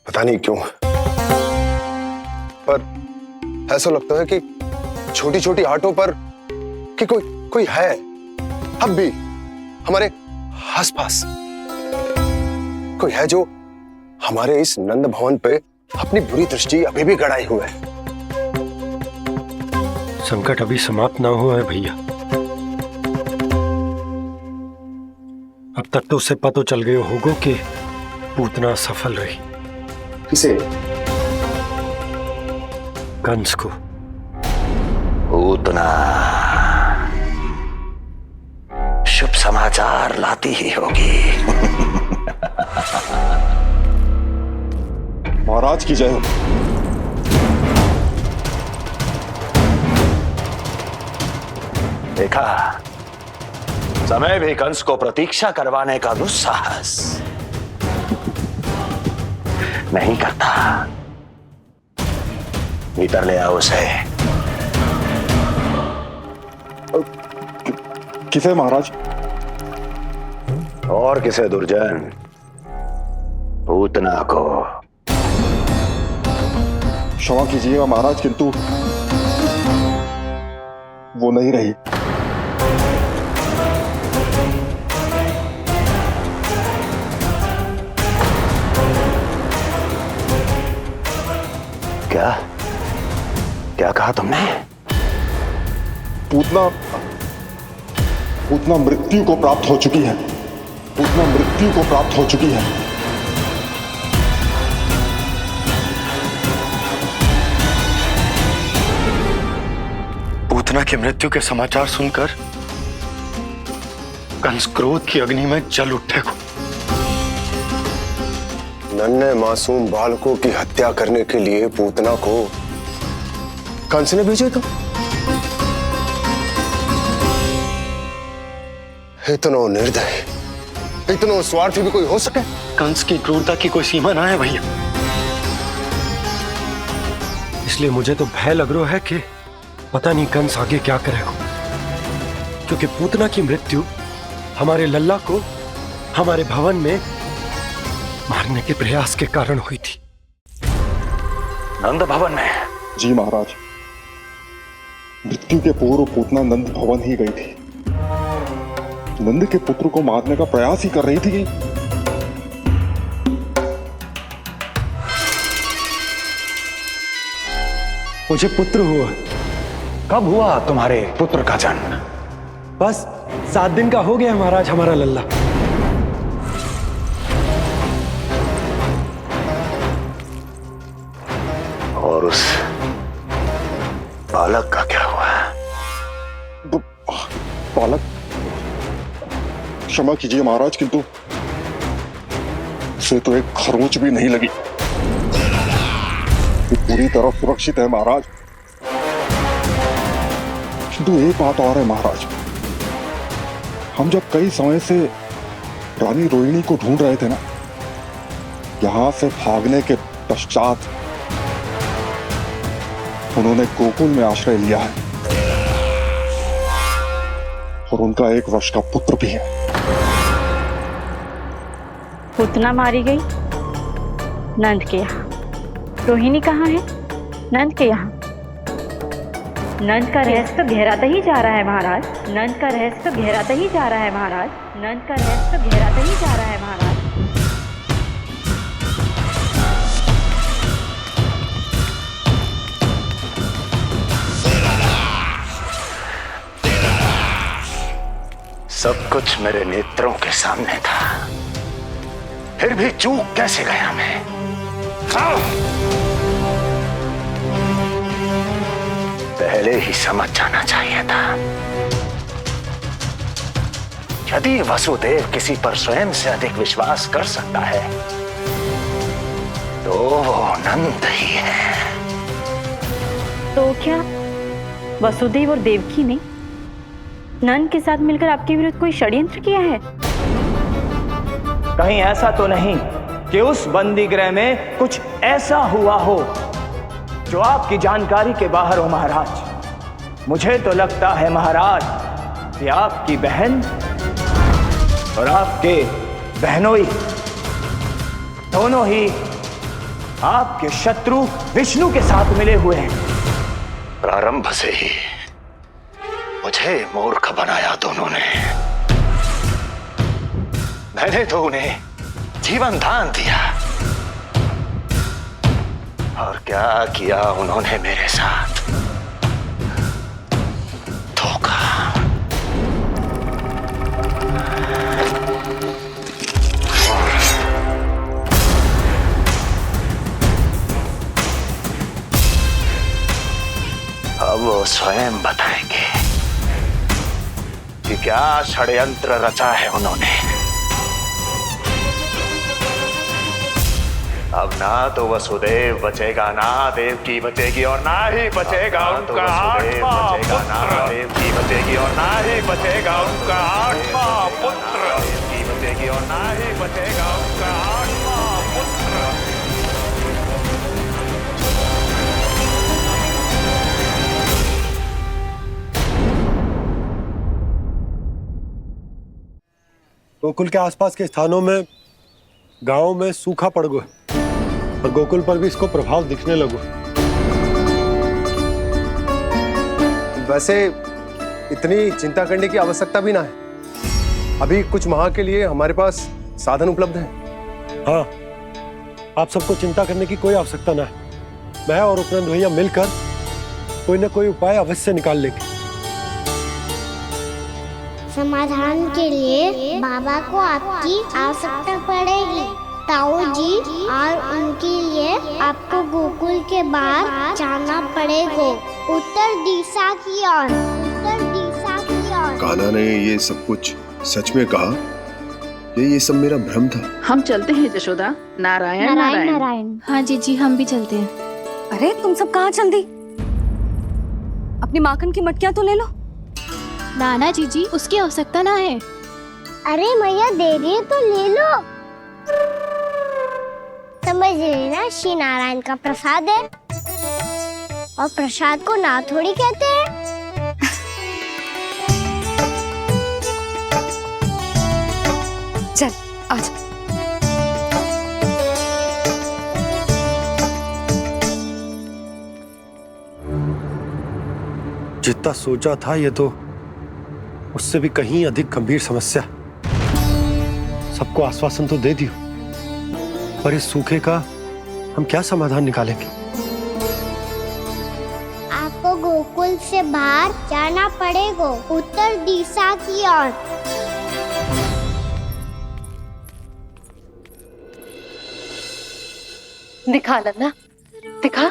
[SPEAKER 3] पता नहीं क्यों, पर ऐसा लगता है कि छोटी छोटी आटों पर कि कोई है अब भी हमारे आसपास। कोई है जो हमारे इस नंद भवन पे अपनी बुरी दृष्टि अभी भी गड़ाए हुए है।
[SPEAKER 4] संकट अभी समाप्त ना हुआ है भैया। अब तक तो उसे पता चल गया होगा कि पूतना सफल रही।
[SPEAKER 3] किसे?
[SPEAKER 4] कंस को।
[SPEAKER 15] पूतना शुभ समाचार लाती ही होगी।
[SPEAKER 16] महाराज की जय हो।
[SPEAKER 15] देखा, समय भी कंस को प्रतीक्षा करवाने का दुस्साहस नहीं करता। भीतर ले आओ उसे।
[SPEAKER 16] किसे महाराज?
[SPEAKER 15] और किसे दुर्जन? पूतना को।
[SPEAKER 16] क्षमा कीजिएगा महाराज, किंतु वो नहीं रही।
[SPEAKER 15] क्या क्या कहा तुमने?
[SPEAKER 16] पूतना मृत्यु को प्राप्त हो चुकी है। पूतना मृत्यु को प्राप्त हो चुकी है।
[SPEAKER 4] पूतना की मृत्यु के समाचार सुनकर कंस क्रोध की अग्नि में जल उठेगा।
[SPEAKER 3] नन्हे मासूम बालकों की हत्या करने के लिए पूतना को कंस ने भेजेगा। इतना निर्दय, इतना स्वार्थी भी कोई हो सके?
[SPEAKER 4] कंस की क्रूरता की कोई सीमा ना है भैया। इसलिए मुझे तो भय लग रहा है कि पता नहीं कंस आगे क्या करेगा, क्योंकि पूतना की मृत्यु हमारे लल्ला को हमारे भवन में मारने के प्रयास के कारण हुई थी।
[SPEAKER 15] नंद भवन में?
[SPEAKER 16] जी महाराज, मृत्यु के पूर्व पूतना नंद भवन ही गई थी। नंद के पुत्र को मारने का प्रयास ही कर रही थी।
[SPEAKER 4] मुझे पुत्र हुआ।
[SPEAKER 15] कब हुआ तुम्हारे पुत्र का जन्म?
[SPEAKER 4] बस 7 दिन का हो गया महाराज हमारा लल्ला।
[SPEAKER 15] और उस बालक का क्या हुआ?
[SPEAKER 16] बालक? क्षमा कीजिए महाराज, किंतु उसे तो एक खरोंच भी नहीं लगी। ये पूरी तरह सुरक्षित है महाराज। किंतु एक बात और है महाराज, हम जब कई समय से रानी रोहिणी को ढूंढ रहे थे ना, यहां से भागने के पश्चात उन्होंने गोकुल में आश्रय लिया है और उनका 1 वर्ष का पुत्र भी है।
[SPEAKER 11] पूतना मारी गई नंद के यहाँ। रोहिणी कहाँ है? नंद के यहाँ। नंद का रहस्य तो गहराता ही जा रहा है महाराज। नंद का रहस्य तो गहराता ही जा रहा है महाराज। नंद का रहस्य तो गहराता ही जा रहा है महाराज।
[SPEAKER 15] सब कुछ मेरे नेत्रों के सामने था, फिर भी चूक कैसे गया मैं? पहले ही समझ जाना चाहिए था। यदि वसुदेव किसी पर स्वयं से अधिक विश्वास कर सकता है तो वो नंद ही है।
[SPEAKER 11] तो क्या वसुदेव और देवकी ने नंद के साथ मिलकर आपके विरुद्ध कोई षड्यंत्र किया है?
[SPEAKER 2] कहीं ऐसा तो नहीं कि उस बंदी गृह में कुछ ऐसा हुआ हो जो आपकी जानकारी के बाहर हो महाराज। मुझे तो लगता है महाराज कि आपकी बहन और आपके बहनोई दोनों ही आपके शत्रु विष्णु के साथ मिले हुए हैं।
[SPEAKER 15] प्रारंभ से ही मुझे मूर्ख बनाया दोनों ने। मैंने तो उन्हें जीवन दान दिया और क्या किया उन्होंने मेरे साथ? धोखा। अब वो स्वयं बताएंगे कि क्या षड्यंत्र रचा है उन्होंने। अब ना तो वसुदेव बचेगा, ना देवकी बचेगी और ना ही बचेगा उनका आठवां पुत्र। ना देवकी बचेगी और ना ही बचेगा उनका आठवां पुत्र। देवकी बचेगी और ना ही बचेगा उनका आठवां पुत्र।
[SPEAKER 4] गोकुल के आसपास के स्थानों में, गांवों में सूखा पड़ गया और गोकुल पर भी इसको प्रभाव दिखने लगा।
[SPEAKER 3] वैसे इतनी चिंता करने की आवश्यकता भी ना है। अभी कुछ माह के लिए हमारे पास साधन उपलब्ध हैं।
[SPEAKER 4] हाँ, आप सबको चिंता करने की कोई आवश्यकता ना है। मैं और उपनंद भैया मिलकर कोई ना कोई उपाय अवश्य निकाल लेंगे।
[SPEAKER 1] समाधान के लिए बाबा को आपकी आवश्यकता पड़ेगी। ताऊ जी और उनके लिए आपको गोकुल के बाहर जाना पड़ेगा, उत्तर दिशा की ओर। उत्तर दिशा की ओर।
[SPEAKER 3] कान्हा ने ये सब कुछ सच में कहा? ये सब मेरा भ्रम था?
[SPEAKER 8] हम चलते हैं यशोदा। नारायण नारायण
[SPEAKER 10] नारायण। हाँ जी हम भी चलते हैं।
[SPEAKER 13] अरे तुम सब कहाँ चल दी? अपनी माखन की मटकियाँ तो ले लो।
[SPEAKER 10] नाना जी उसकी आवश्यकता ना है।
[SPEAKER 1] अरे मैया दे रही है तो ले लो। समझ लेना, श्री नारायण का प्रसाद है और प्रसाद को ना थोड़ी कहते हैं।
[SPEAKER 13] चल आजा।
[SPEAKER 4] जितना सोचा था ये तो उससे भी कहीं अधिक गंभीर समस्या। सबको आश्वासन तो दे दियो, पर इस सूखे का हम क्या समाधान निकालेंगे?
[SPEAKER 1] आपको गोकुल से बाहर जाना पड़ेगा, उत्तर दिशा की ओर।
[SPEAKER 5] दिखा लन्ना, दिखा।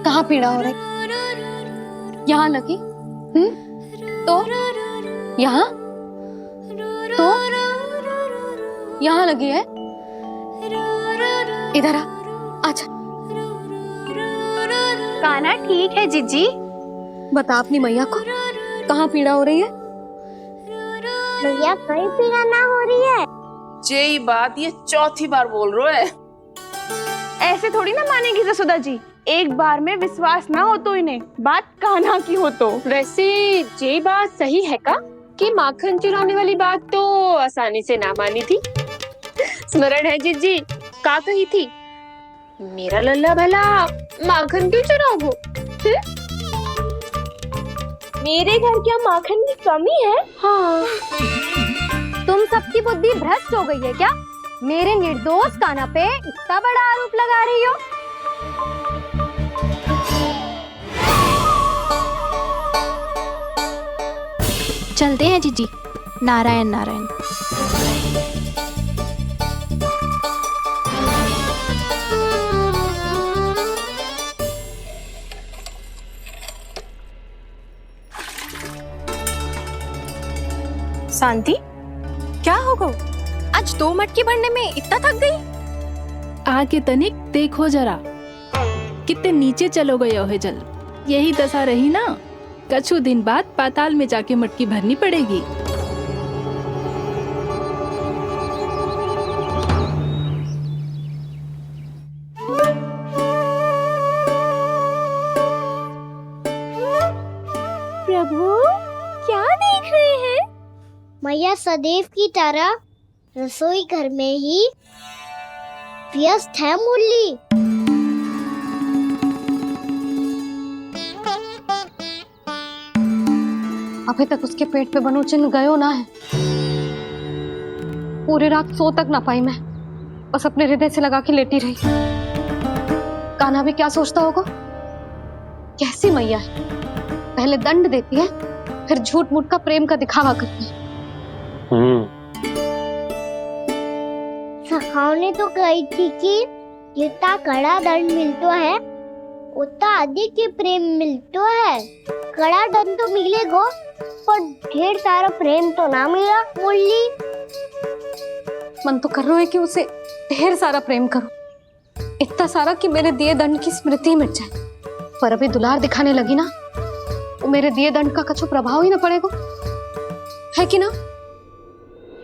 [SPEAKER 5] कहाँ पीड़ा हो रही? यहाँ लगी? तो यहाँ? तो यहाँ लगी है? इधर आ, आजा।
[SPEAKER 10] कान्हा ठीक है जीजी।
[SPEAKER 5] बता अपनी मैया को कहाँ पीड़ा हो रही है?
[SPEAKER 1] भैया कहीं पीड़ा ना हो रही है।
[SPEAKER 8] ये बात ये चौथी बार बोल रहे है।
[SPEAKER 6] ऐसे थोड़ी ना मानेगी जसोदा जी। एक बार में विश्वास ना हो तो इन्हें, बात कान्हा की हो तो।
[SPEAKER 10] वैसे ये बात सही है का कि माखन चुराने वाली बात तो आसानी से ना मानी थी। स्मरण है जीजी का कही थी?
[SPEAKER 6] मेरा लल्ला भला माखन क्यों चुराओगे? मेरे घर क्या माखन की कमी है? हाँ।
[SPEAKER 17] तुम सबकी बुद्धि भ्रष्ट हो गई है क्या? मेरे निर्दोष कान्हा पे इतना बड़ा आरोप लगा रही हो?
[SPEAKER 13] चलते हैं जीजी। नारायण नारायण।
[SPEAKER 10] शांति, क्या हो गो? आज 2 मटकी भरने में इतना थक गई?
[SPEAKER 18] आके तनिक देखो जरा, कितने नीचे चलो गए हो जल। यही दशा रही ना, कछु दिन बाद पाताल में जाके मटकी भरनी पड़ेगी।
[SPEAKER 1] प्रभु, क्या देख रहे हैं? मैया सदैव की तरह रसोई घर में ही व्यस्त है मुरली।
[SPEAKER 6] अभी तक उसके पेट पे बनो चिन्ह गयो ना है। पूरी रात सो तक ना पाई मैं, बस अपने हृदय से लगा के लेटी रही। कान्हा भी क्या सोचता होगा? कैसी मैया है, पहले दंड देती है, फिर झूठ मूठ का प्रेम का दिखावा करती है।
[SPEAKER 1] सखाओं तो कही थी कि जितना कड़ा दंड मिलता है उतना अधिक ही प्रेम मिलता है। कड़ा दंड तो मिलेगा पर ढेर सारा प्रेम तो ना मिला मुरली।
[SPEAKER 6] मन तो कर रहा है कि उसे ढेर सारा प्रेम करो, इतना सारा कि मेरे दिए दंड की स्मृति मिट जाए। पर अभी दुलार दिखाने लगी ना, वो मेरे दिए दंड का कछु प्रभाव ही ना पड़ेगा, है कि ना?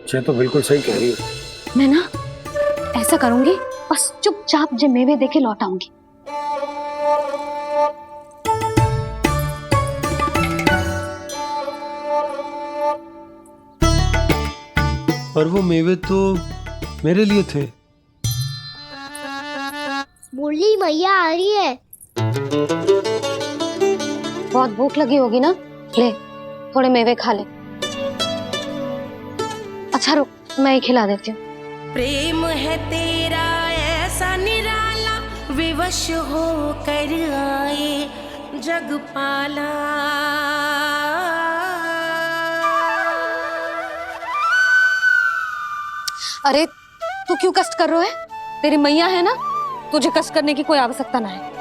[SPEAKER 4] ये तो बिल्कुल सही कह रही हो।
[SPEAKER 6] मैं ना ऐसा करूंगी, बस चुपचाप जे मेवे देके लौट आऊंगी।
[SPEAKER 4] पर वो मेवे तो मेरे लिए थे।
[SPEAKER 1] मुरली मैया आ रही है।
[SPEAKER 6] बहुत भूख लगी होगी ना, ले थोड़े मेवे खा ले। अच्छा रुक, मैं ही खिला देती हूँ।
[SPEAKER 12] प्रेम है तेरा ऐसा निराला, विवश हो कर आए जग पाला।
[SPEAKER 6] अरे तू क्यों कष्ट कर रहा है? तेरी मैया है ना, तुझे कष्ट करने की कोई आवश्यकता ना है।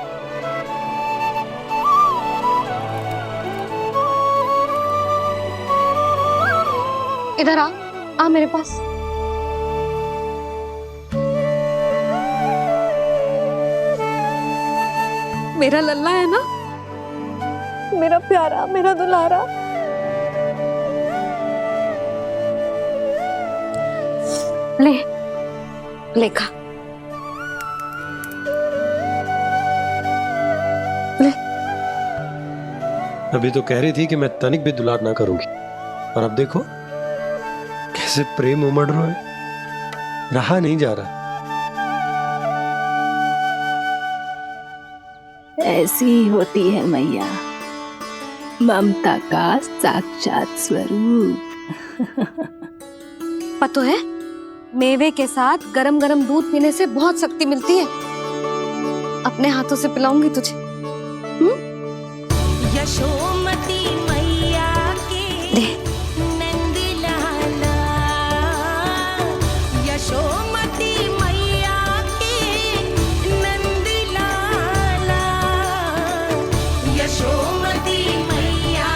[SPEAKER 6] इधर आ मेरे पास। मेरा लल्ला है ना, मेरा प्यारा, मेरा दुलारा। ले खा, ले।
[SPEAKER 4] अभी तो कह रही थी कि मैं तनिक भी दुलार ना करूंगी, और अब देखो कैसे प्रेम उमड़ रहा है, रहा नहीं जा रहा।
[SPEAKER 18] ऐसी ही होती है मैया, ममता का साक्षात स्वरूप।
[SPEAKER 6] पता है, मेवे के साथ गरम गरम दूध पीने से बहुत शक्ति मिलती है। अपने हाथों से पिलाऊंगी तुझे।
[SPEAKER 12] यशोमती मैया के नंद लाला, यशोमती मैया के नंद लाला, यशोमती मैया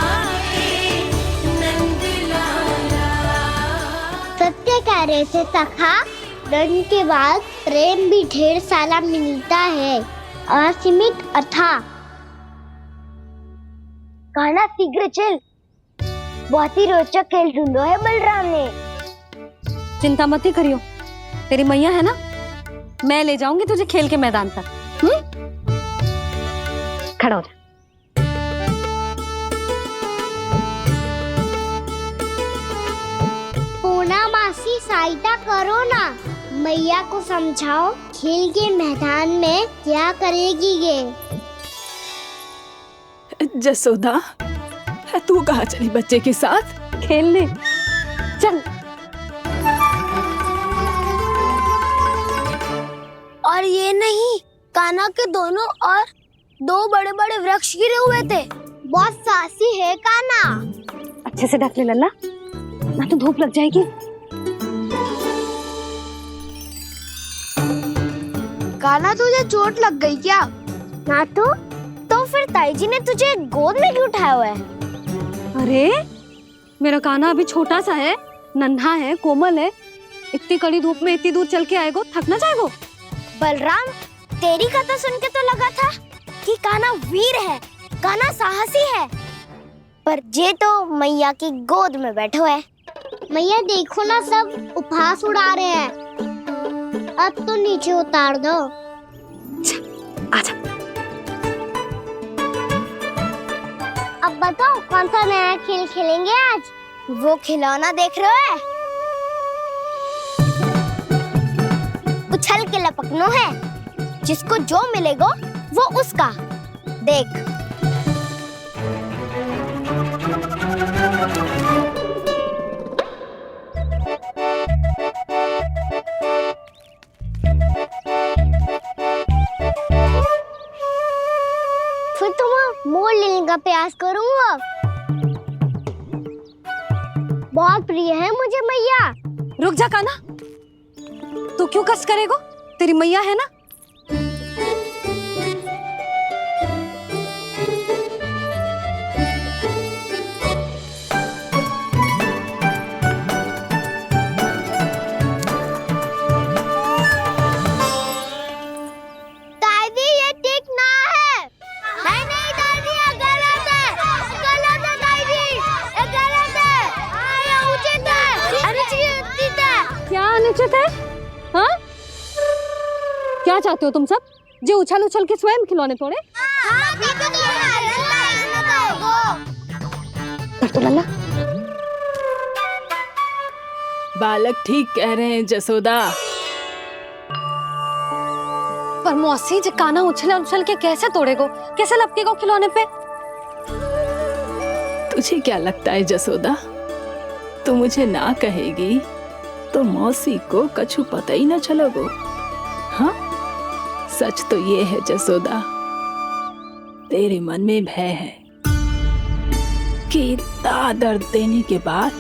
[SPEAKER 12] के नंद लाला।
[SPEAKER 1] सत्य कह रहे थे सखा, दंड के बाद प्रेम भी ढेर सारा मिलता है, असीमित अथाह। कान्हा शीघ्र चल, बहुत ही रोचक खेल ढूंढो है बलराम ने।
[SPEAKER 6] चिंता मत ही करियो, तेरी मैया है ना, मैं ले जाऊंगी तुझे खेल के मैदान तक। खड़ा हो जा।
[SPEAKER 1] पूना मासी सहायता करो ना, मैया को समझाओ खेल के मैदान में क्या करेगी ये।
[SPEAKER 18] जसोदा, तू कहाँ चली बच्चे के साथ
[SPEAKER 6] खेलने? चल।
[SPEAKER 1] और ये नहीं, कान्हा के दोनों और दो बड़े बड़े वृक्ष गिरे हुए थे। बहुत साहसी है कान्हा।
[SPEAKER 6] अच्छे से ढक ले लल्ला, ना तो धूप लग जाएगी।
[SPEAKER 1] कान्हा, तुझे चोट लग गई क्या? ना तो फिर ताई जी ने तुझे गोद में क्यों उठाया हुआ है?
[SPEAKER 6] अरे मेरा कान्हा अभी छोटा सा है, नन्हा है, कोमल है। इतनी कड़ी धूप में इतनी दूर चल के आएगो, थक ना जाएगो।
[SPEAKER 1] बलराम, तेरी कथा सुन के तो लगा था कि कान्हा वीर है, कान्हा साहसी है, पर ये तो मैया की गोद में बैठो है। मैया देखो ना, सब उपहास उड़ा रहे हैं। अब तो नीचे उतार दो।
[SPEAKER 6] आजा।
[SPEAKER 1] अब बताओ कौन सा नया खेल खेलेंगे आज? वो खिलौना देख रहे हो? उछल के लपकनो है, जिसको जो मिलेगा वो उसका। देख। फिर तुम मोड़ लेने का प्रयास करूंगा। बहुत प्रिय है मुझे मैया।
[SPEAKER 6] रुक जा कान्हा, तू क्यों कष्ट करेगो? तेरी मैया है ना।
[SPEAKER 1] दादी, ये ठीक ना है। नहीं नहीं दादी, ये गलत है। गलत है दादी, ये गलत है। ये उचित है, अनुचित है।
[SPEAKER 6] क्या अनुचित है? हाँ? क्या चाहते हो तुम सब? जो उछल उछल के स्वयं खिलौने तोड़े? तो लल्ला,
[SPEAKER 18] बालक ठीक कह रहे हैं जसोदा।
[SPEAKER 6] पर मौसी, जो कान्हा उछल उछल के कैसे तोड़ेगो, कैसे लपकेगो खिलौने पे?
[SPEAKER 18] तुझे क्या लगता है जसोदा, तू मुझे ना कहेगी तो मौसी को कछु पता ही न चलोगो। हाँ, सच तो ये है जसोदा, तेरे मन में भय है कि इतना दर्द देने के बाद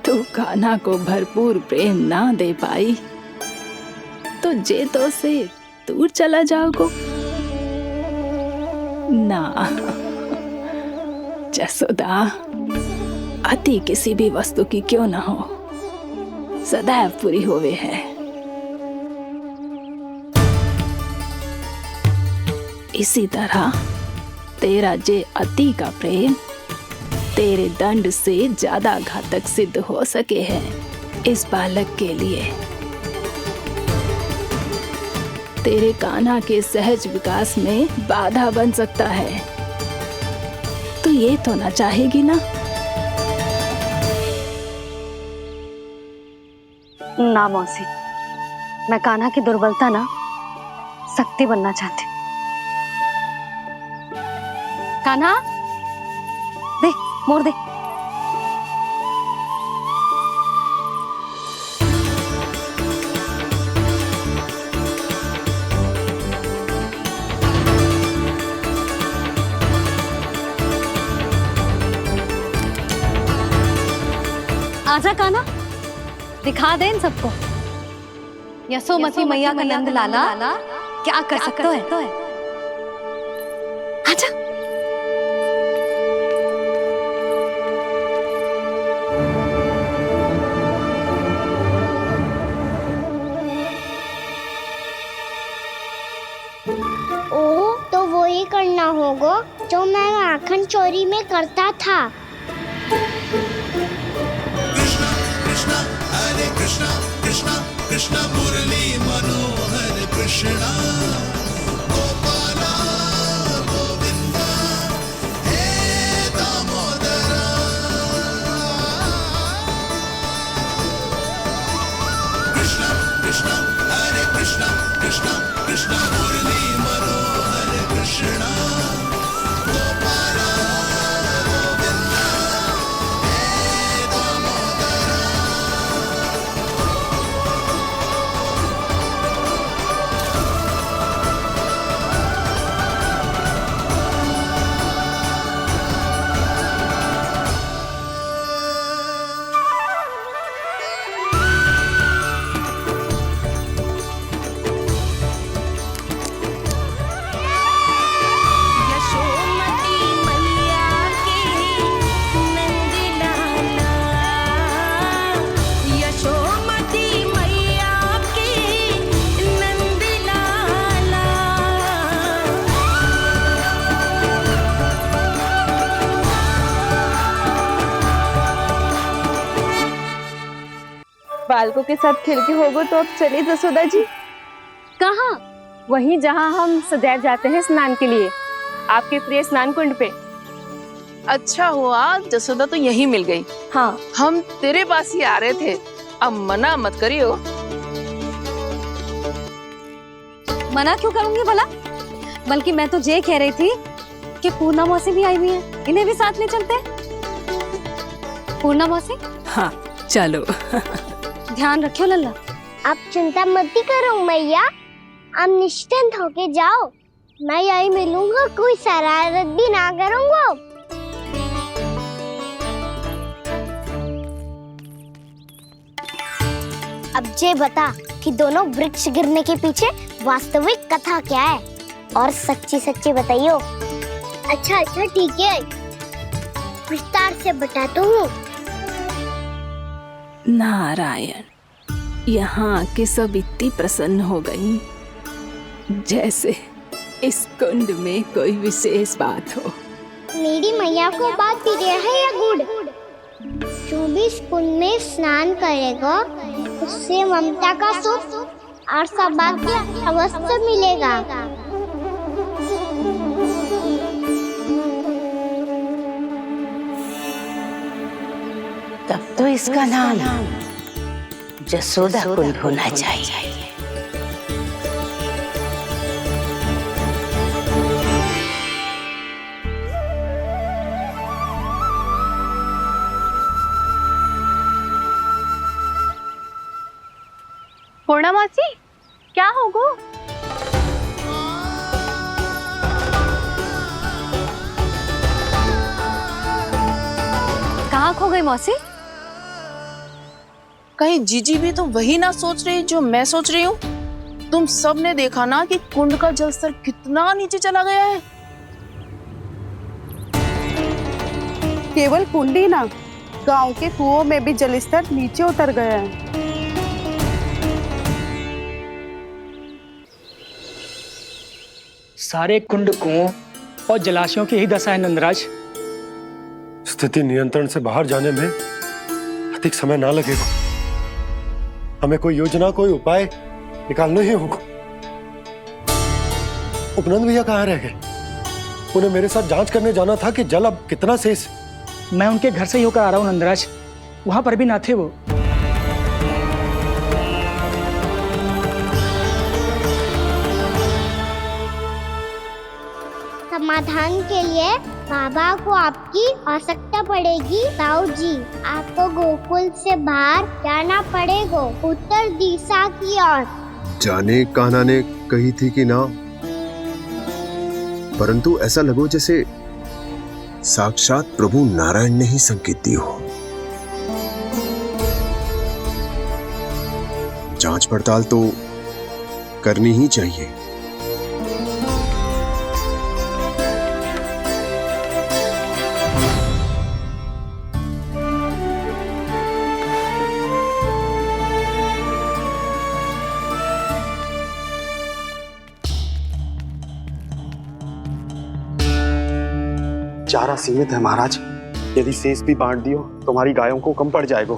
[SPEAKER 18] तू कान्हा को भरपूर प्रेम ना दे पाई तो जे तो से दूर चला जाओगो ना। जसोदा, अति किसी भी वस्तु की क्यों ना हो, सदैव पूरी होवे है। इसी तरह तेरा जे अति का प्रेम तेरे दंड से ज्यादा घातक सिद्ध हो सके है इस बालक के लिए। तेरे कान्हा के सहज विकास में बाधा बन सकता है। तो ये तो ना चाहेगी ना?
[SPEAKER 6] ना मौसी, मैं कान्हा की दुर्बलता ना शक्ति बनना चाहती। कान्हा, दे, मोड़ दे। आजा कान्हा, दिखा दे इन सबको यशोमती मैया का नंद लाला क्या कर सकता है। आजा।
[SPEAKER 1] ओ, तो वो ही करना होगा जो मैं माखन चोरी में करता था।
[SPEAKER 12] हरे कृष्णा कृष्णा कृष्णा मुरली मनोहर कृष्णा गोपाला गोविंदा हे दामोदरा। कृष्णा
[SPEAKER 5] बालकों के साथ खेल के होगो तो अब चले जसोदा जी। कहाँ? वहीं जहाँ हम सदैव जाते हैं स्नान के लिए, आपके प्रिय स्नान कुंड पे।
[SPEAKER 8] अच्छा हुआ जसोदा तो यहीं मिल गई।
[SPEAKER 5] हाँ,
[SPEAKER 8] हम तेरे पास ही आ रहे थे, अब मना मत करियो।
[SPEAKER 6] मना क्यों करूंगी भला? बल्कि मैं तो ये कह रही थी कि पूर्णा मौसी भी आई हुई है, इन्हें भी साथ ले चलते हैं। पूर्णा मौसी,
[SPEAKER 18] हाँ चलो।
[SPEAKER 6] ध्यान रखियो लल्ला।
[SPEAKER 1] आप चिंता मत करो मैया, आप निश्चिंत होके जाओ, मैं यही मिलूंगा, कोई शरारत भी ना करूंगा। अब ये बता कि दोनों वृक्ष गिरने के पीछे वास्तविक कथा क्या है, और सच्ची सच्ची बताइयो। अच्छा अच्छा ठीक है, विस्तार से बताता हूँ।
[SPEAKER 18] नारायण, यहाँ के सब इतनी प्रसन्न हो गई जैसे इस कुंड में कोई विशेष बात हो।
[SPEAKER 1] मेरी मैया को बात प्रिय है या गुड़? जो भी इस कुंड में स्नान करेगा उससे ममता का सुख और सौभाग्य अवश्य मिलेगा।
[SPEAKER 19] तब तो इसका नाम जसोदा कुंड होना चाहिए।
[SPEAKER 5] पूर्णा मौसी, क्या होगो?
[SPEAKER 6] कहाँ खो गई मौसी?
[SPEAKER 8] कहीं जीजी भी तो वही ना सोच रही जो मैं सोच रही हूँ? तुम सब ने देखा ना कि कुंड का जलस्तर कितना नीचे चला गया है।
[SPEAKER 9] केवल कुंड ही ना, गांव के कुओं में भी जलस्तर नीचे उतर गया है।
[SPEAKER 20] सारे कुंड, कुओं और जलाशयों की ही दशा है नंदराज।
[SPEAKER 4] स्थिति नियंत्रण से बाहर जाने में अधिक समय ना लगेगा। हमें कोई योजना, कोई उपाय निकालना ही होगा। उपनंद भैया कहाँ रह गए? उन्हें मेरे साथ जांच करने जाना था कि जल अब कितना शेष।
[SPEAKER 20] मैं उनके घर से ही होकर आ रहा हूँ नंदराज, वहां पर भी ना थे वो।
[SPEAKER 1] समाधान के लिए बाबा को आपकी आवश्यकता पड़ेगी। ताऊ जी, आपको गोकुल से बाहर जाना पड़ेगा, उत्तर दिशा की ओर।
[SPEAKER 3] जाने कान्हा ने कही थी कि ना, परंतु ऐसा लगो जैसे साक्षात प्रभु नारायण ने ही संकेत दी हो। जांच पड़ताल तो करनी ही चाहिए।
[SPEAKER 21] चारा सीमित है महाराज, यदि शेष भी बांट दियो तो हमारी गायों को कम पड़ जाएगा।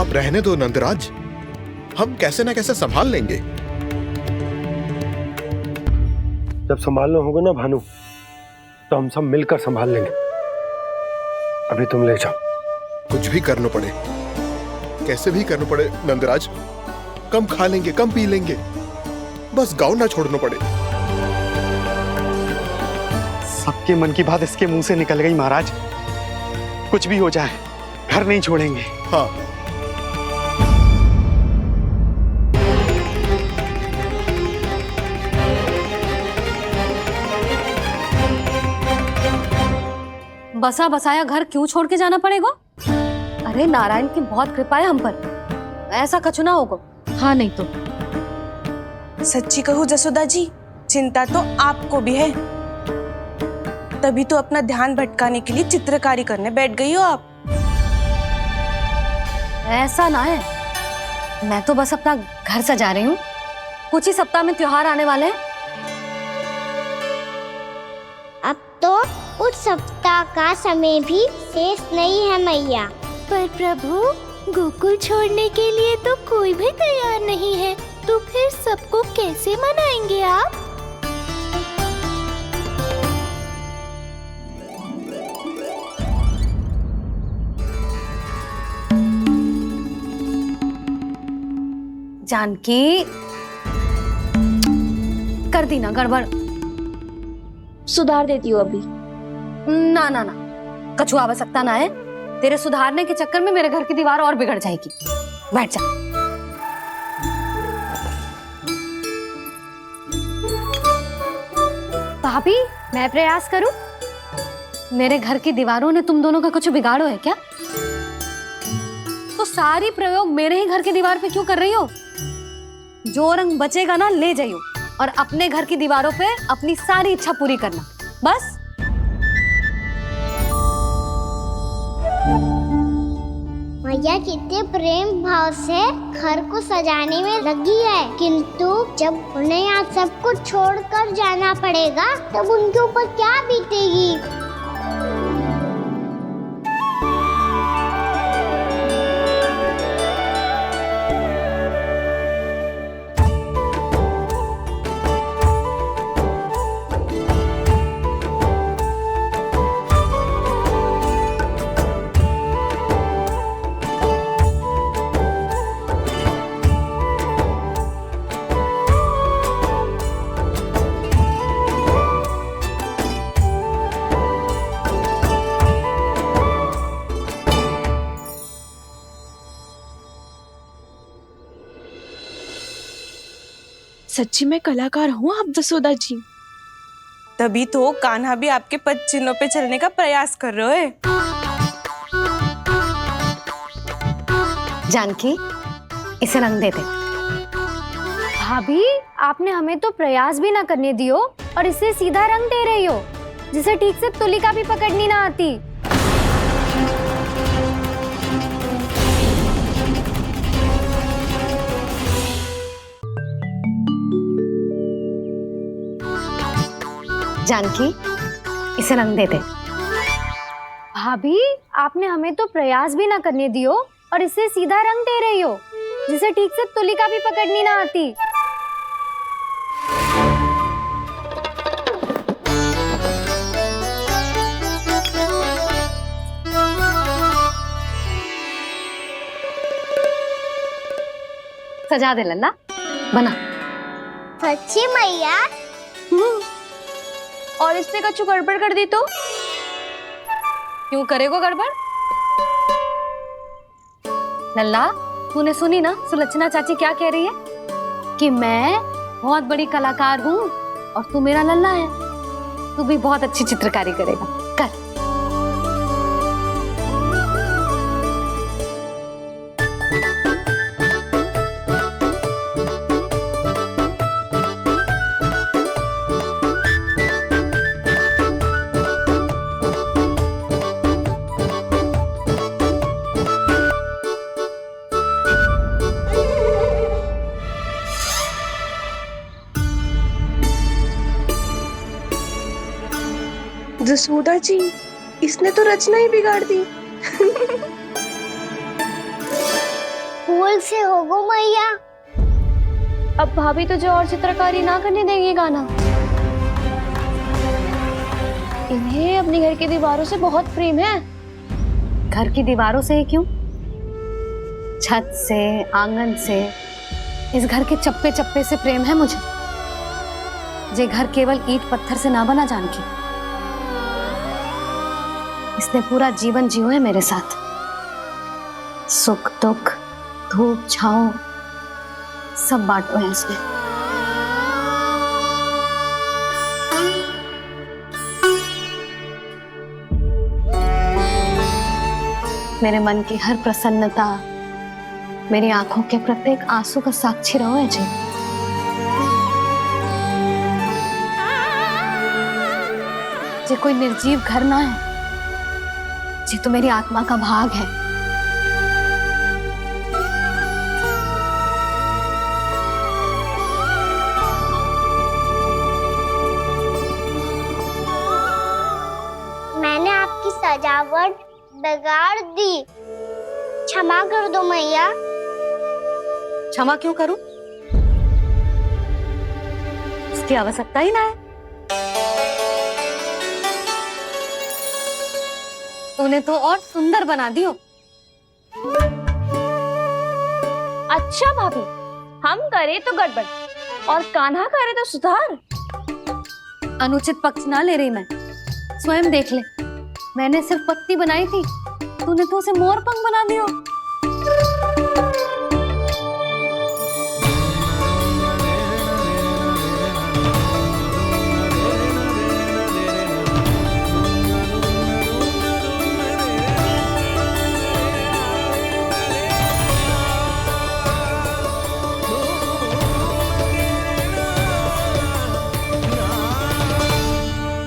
[SPEAKER 22] अब रहने दो नंदराज, हम कैसे न कैसे संभाल लेंगे।
[SPEAKER 4] जब संभालना होगा ना भानु, तो हम सब मिलकर संभाल लेंगे। अभी तुम ले जाओ।
[SPEAKER 22] कुछ भी करना पड़े, कैसे भी करना पड़े नंदराज, कम खा लेंगे, कम पी लेंगे, बस गाँव ना छोड़ना पड़े।
[SPEAKER 21] सबके मन की बात इसके मुंह से निकल गई महाराज। कुछ भी हो जाए घर नहीं छोड़ेंगे।
[SPEAKER 22] हाँ,
[SPEAKER 6] बसा बसाया घर क्यों छोड़ के जाना पड़ेगा? अरे नारायण की बहुत कृपा है हम पर, ऐसा कछु ना होगा। हाँ नहीं तो
[SPEAKER 23] सच्ची कहूँ जसोदा जी, चिंता तो आपको भी है, तभी तो अपना ध्यान भटकाने के लिए चित्रकारी करने बैठ गई हो आप।
[SPEAKER 6] ऐसा ना है, मैं तो बस अपना घर सजा रही हूँ। कुछ ही सप्ताह में त्योहार आने वाले हैं।
[SPEAKER 1] अब तो उस सप्ताह का समय भी शेष नहीं है मैया। पर प्रभु, गोकुल छोड़ने के लिए तो कोई भी तैयार नहीं है, तो फिर सबको कैसे मनाएंगे आप?
[SPEAKER 17] जानकी, कर दी ना गड़बड़।
[SPEAKER 13] सुधार देती हूँ अभी।
[SPEAKER 17] ना ना ना, कछु आवश्यकता ना है। तेरे सुधारने के चक्कर में मेरे घर की दीवार और बिगड़ जाएगी। बैठ जा। भाभी, मैं प्रयास करूं? मेरे घर की दीवारों ने तुम दोनों का कुछ बिगाड़ो है क्या? तो सारी प्रयोग मेरे ही घर की दीवार पे क्यों कर रही हो? जो रंग बचेगा ना ले जाइयो, और अपने घर की दीवारों पे अपनी सारी इच्छा पूरी करना, बस।
[SPEAKER 1] मैया कितने प्रेम भाव से घर को सजाने में लगी है, किंतु जब उन्हें यहाँ सब कुछ छोड़कर जाना पड़ेगा तब उनके ऊपर क्या बीतेगी?
[SPEAKER 6] सच्ची में कलाकार हूँ आप जसोदा जी।
[SPEAKER 23] तभी तो कान्हा भी आपके पद चिन्हों पे चलने का प्रयास कर रहे है।
[SPEAKER 17] जानकी, इसे रंग दे दे।
[SPEAKER 13] भाभी, आपने हमें तो प्रयास भी ना करने दियो और इसे सीधा रंग दे रही हो, जिसे ठीक से तुलिका भी पकड़नी ना आती।
[SPEAKER 17] जानकी, इसे रंग दे दे।
[SPEAKER 13] भाभी, आपने हमें तो प्रयास भी ना करने दियो और इसे सीधा रंग दे रही हो, जिसे ठीक से तुलिका भी पकड़नी ना आती।
[SPEAKER 17] सजा दे लल्ला, बना।
[SPEAKER 1] सच्ची मैया?
[SPEAKER 17] और इसने कछु गड़बड़ कर दी तो? क्यों करेगो गड़बड़? लल्ला, तूने सुनी ना सुलक्षणा चाची क्या कह रही है? कि मैं बहुत बड़ी कलाकार हूँ और तू मेरा लल्ला है, तू भी बहुत अच्छी चित्रकारी करेगा। कर।
[SPEAKER 23] जसोदा जी, इसने तो रचना ही बिगाड़ दी।
[SPEAKER 1] भूल से होगो मैया।
[SPEAKER 13] अब भाभी तुझे और चित्रकारी ना करने देंगी गाना। इन्हें अपने घर की दीवारों से बहुत प्रेम है।
[SPEAKER 17] घर की दीवारों से ही क्यों? छत से, आंगन से, इस घर के चप्पे चप्पे से प्रेम है मुझे। ये घर केवल ईंट पत्थर से ना बना जानकी। इसने पूरा जीवन जियो है मेरे साथ। सुख दुख, धूप छांव सब बांटो है इसने। मेरे मन की हर प्रसन्नता, मेरी आंखों के प्रत्येक आंसू का साक्षी रहो है जी। ये कोई निर्जीव घर ना है, ये तो मेरी आत्मा का भाग है।
[SPEAKER 1] मैंने आपकी सजावट बिगाड़ दी। क्षमा कर दो मैया।
[SPEAKER 17] क्षमा क्यों करूं? इसकी आवश्यकता ही ना है। तूने तो और सुंदर बना दियो।
[SPEAKER 6] अच्छा भाभी, हम करे तो गड़बड़ और कान्हा करे तो सुधार।
[SPEAKER 17] अनुचित पक्ष ना ले रही मैं, स्वयं देख ले। मैंने सिर्फ पत्ती बनाई थी, तूने तो उसे मोर पंख बना दियो।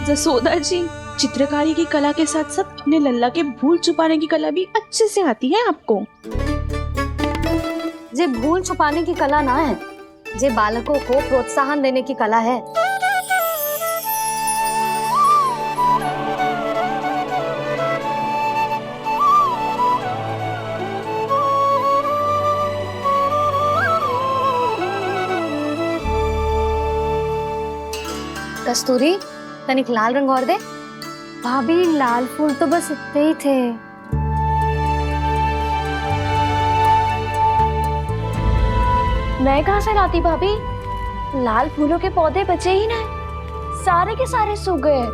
[SPEAKER 7] जसोदा जी, चित्रकारी की कला के साथ साथ अपने लल्ला के भूल छुपाने की कला भी अच्छे से आती है आपको।
[SPEAKER 17] जे भूल छुपाने की कला ना है, जे बालकों को प्रोत्साहन देने की कला है। कस्तूरी, तनिक लाल रंग और दे।
[SPEAKER 6] भाभी, लाल फूल तो बस इतने ही थे। मैं कहाँ से लाती भाभी? लाल फूलों के पौधे बचे ही ना, सारे के सारे सूख गए।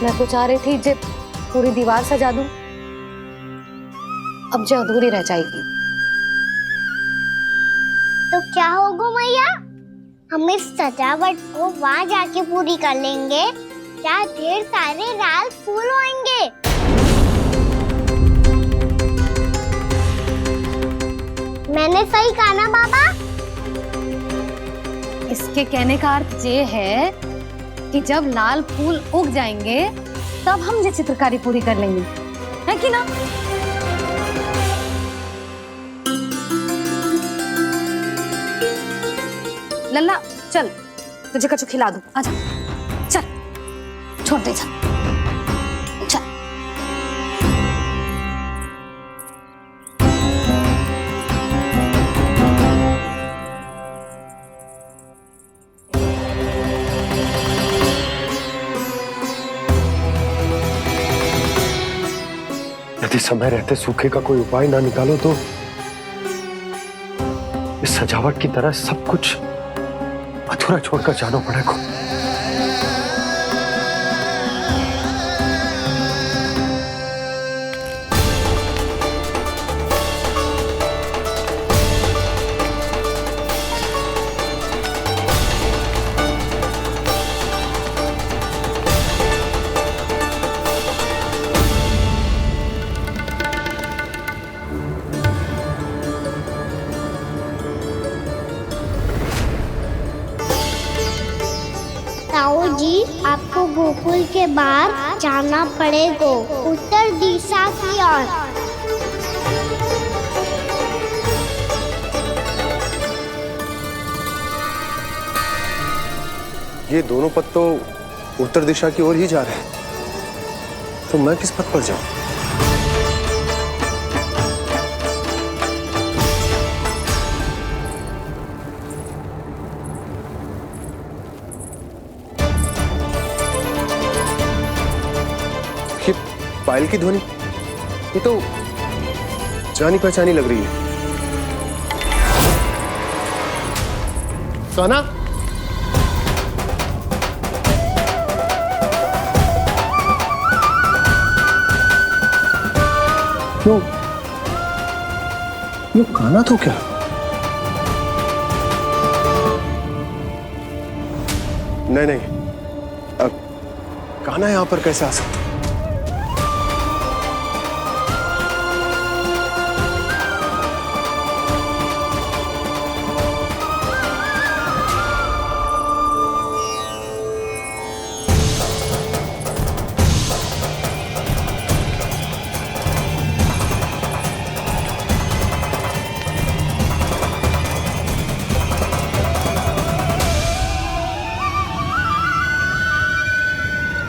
[SPEAKER 17] मैं तो चाह रही थी जब पूरी दीवार सजा दूं, अब जो अधूरी रह जाएगी।
[SPEAKER 1] तो क्या होगा मैया? हम इस सजावट को वहाँ जाके पूरी कर लेंगे, जहाँ ढेर सारे लाल फूल होंगे। मैंने सही कहा ना बाबा?
[SPEAKER 17] इसके कहने का अर्थ ये है कि जब लाल फूल उग जाएंगे तब हम ये चित्रकारी पूरी कर लेंगे, है कि ना? लल्ला चल, तुझे कछु खिला दूं, आजा। चल, छोड़ दे, चल चल।
[SPEAKER 4] यदि समय रहते सूखे का कोई उपाय ना निकालो तो इस सजावट की तरह सब कुछ अधूरा छोड़कर जाना पड़ेगा।
[SPEAKER 1] ताऊ जी, आपको गोकुल के बाहर जाना पड़ेगा, उत्तर दिशा की ओर।
[SPEAKER 3] ये दोनों पथ तो उत्तर दिशा की ओर ही जा रहे हैं, तो मैं किस पथ पर जाऊं? ये पायल की ध्वनि, ये तो जानी पहचानी लग रही है। कान्हा, क्यों? ये कान्हा तो क्या? नहीं नहीं, अब कान्हा यहां पर कैसे आ सकता?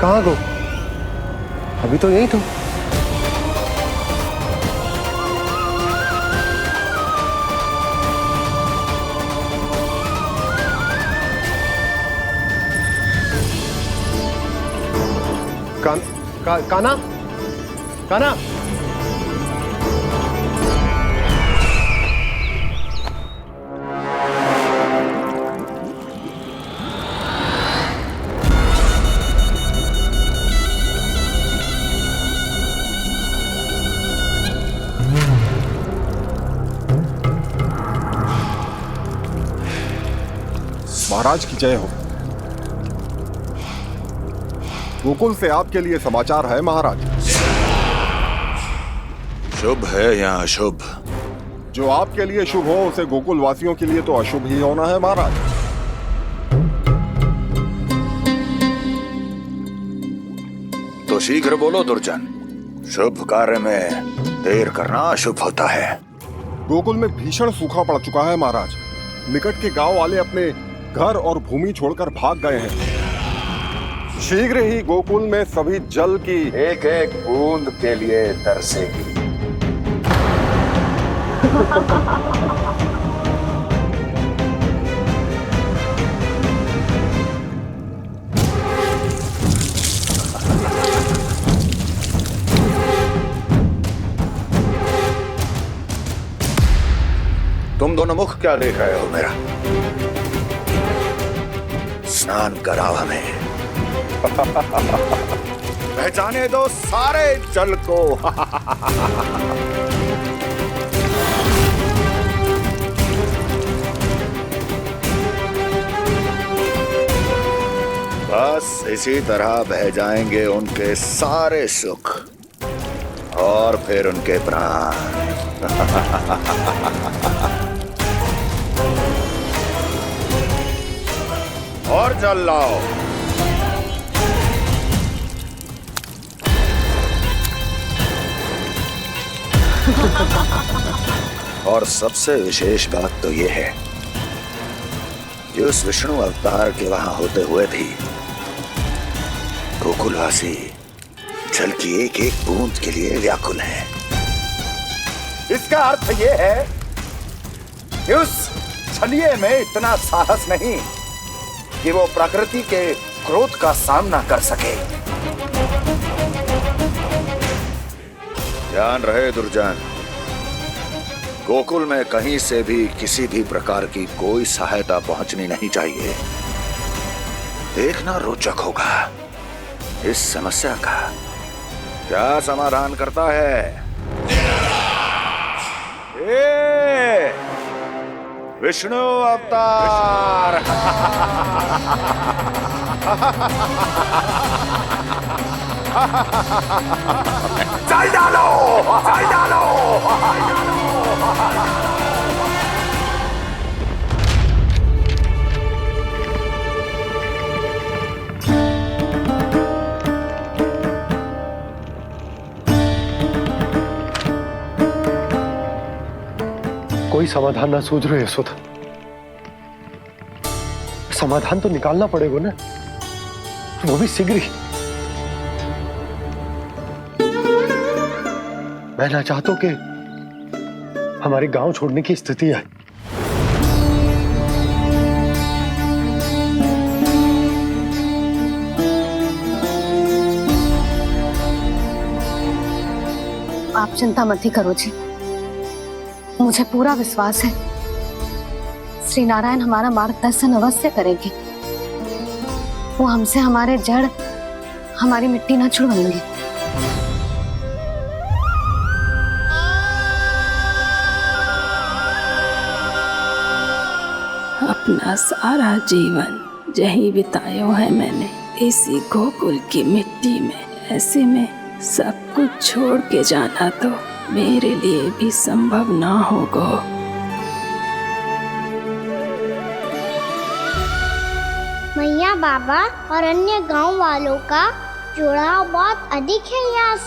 [SPEAKER 3] कहाँ गो? अभी तो यही तो। काना काना
[SPEAKER 22] महाराज की जय हो। गोकुल से आपके लिए समाचार है महाराज।
[SPEAKER 15] शुभ है या अशुभ?
[SPEAKER 22] जो आपके लिए शुभ हो उसे गोकुल वासियों के लिए तो अशुभ ही होना है महाराज।
[SPEAKER 15] तो शीघ्र बोलो दुर्जन, शुभ कार्य में देर करना अशुभ होता है।
[SPEAKER 22] गोकुल में भीषण सूखा पड़ चुका है महाराज। निकट के गांव वाले अपने घर और भूमि छोड़कर भाग गए हैं। शीघ्र ही गोकुल में सभी जल की
[SPEAKER 15] एक एक बूंद के लिए तरसेगी। तुम दोनों मुख क्या देख रहे हो मेरा? स्नान कराओ हमें। पहचाने दो सारे जल को। बस इसी तरह बह जाएंगे उनके सारे सुख और फिर उनके प्राण। और जल लाओ। और सबसे विशेष बात तो यह है कि उस विष्णु अवतार के वहां होते हुए भी गोकुलवासी जल की एक एक बूंद के लिए व्याकुल हैं। इसका अर्थ यह है कि उस छलिए में इतना साहस नहीं कि वो प्रकृति के क्रोध का सामना कर सके। ध्यान रहे दुर्जन, गोकुल में कहीं से भी किसी भी प्रकार की कोई सहायता पहुंचनी नहीं चाहिए। देखना रोचक होगा इस समस्या का क्या समाधान करता है। विष्णु अवतार। चल डालो, चल डालो।
[SPEAKER 3] कोई समाधान ना सूझ रहे यशोदा। समाधान तो निकालना पड़ेगा ना, वो भी शीघ्र ही। मैं ना चाहता हूं कि हमारे गांव छोड़ने की स्थिति आए।
[SPEAKER 17] आप चिंता मत ही करो जी, मुझे पूरा विश्वास है श्री नारायण हमारा मार्गदर्शन अवश्य करेंगे। वो हमसे हमारे जड़, हमारी मिट्टी ना छुड़वाएंगे।
[SPEAKER 18] अपना सारा जीवन यही बिताया है मैंने, इसी गोकुल की मिट्टी में। ऐसे में सब कुछ छोड़ के जाना तो मेरे लिए भी संभव ना होगा।
[SPEAKER 1] मैया बाबा और अन्य गांव वालों का जुड़ाव बहुत अधिक है यहाँ से।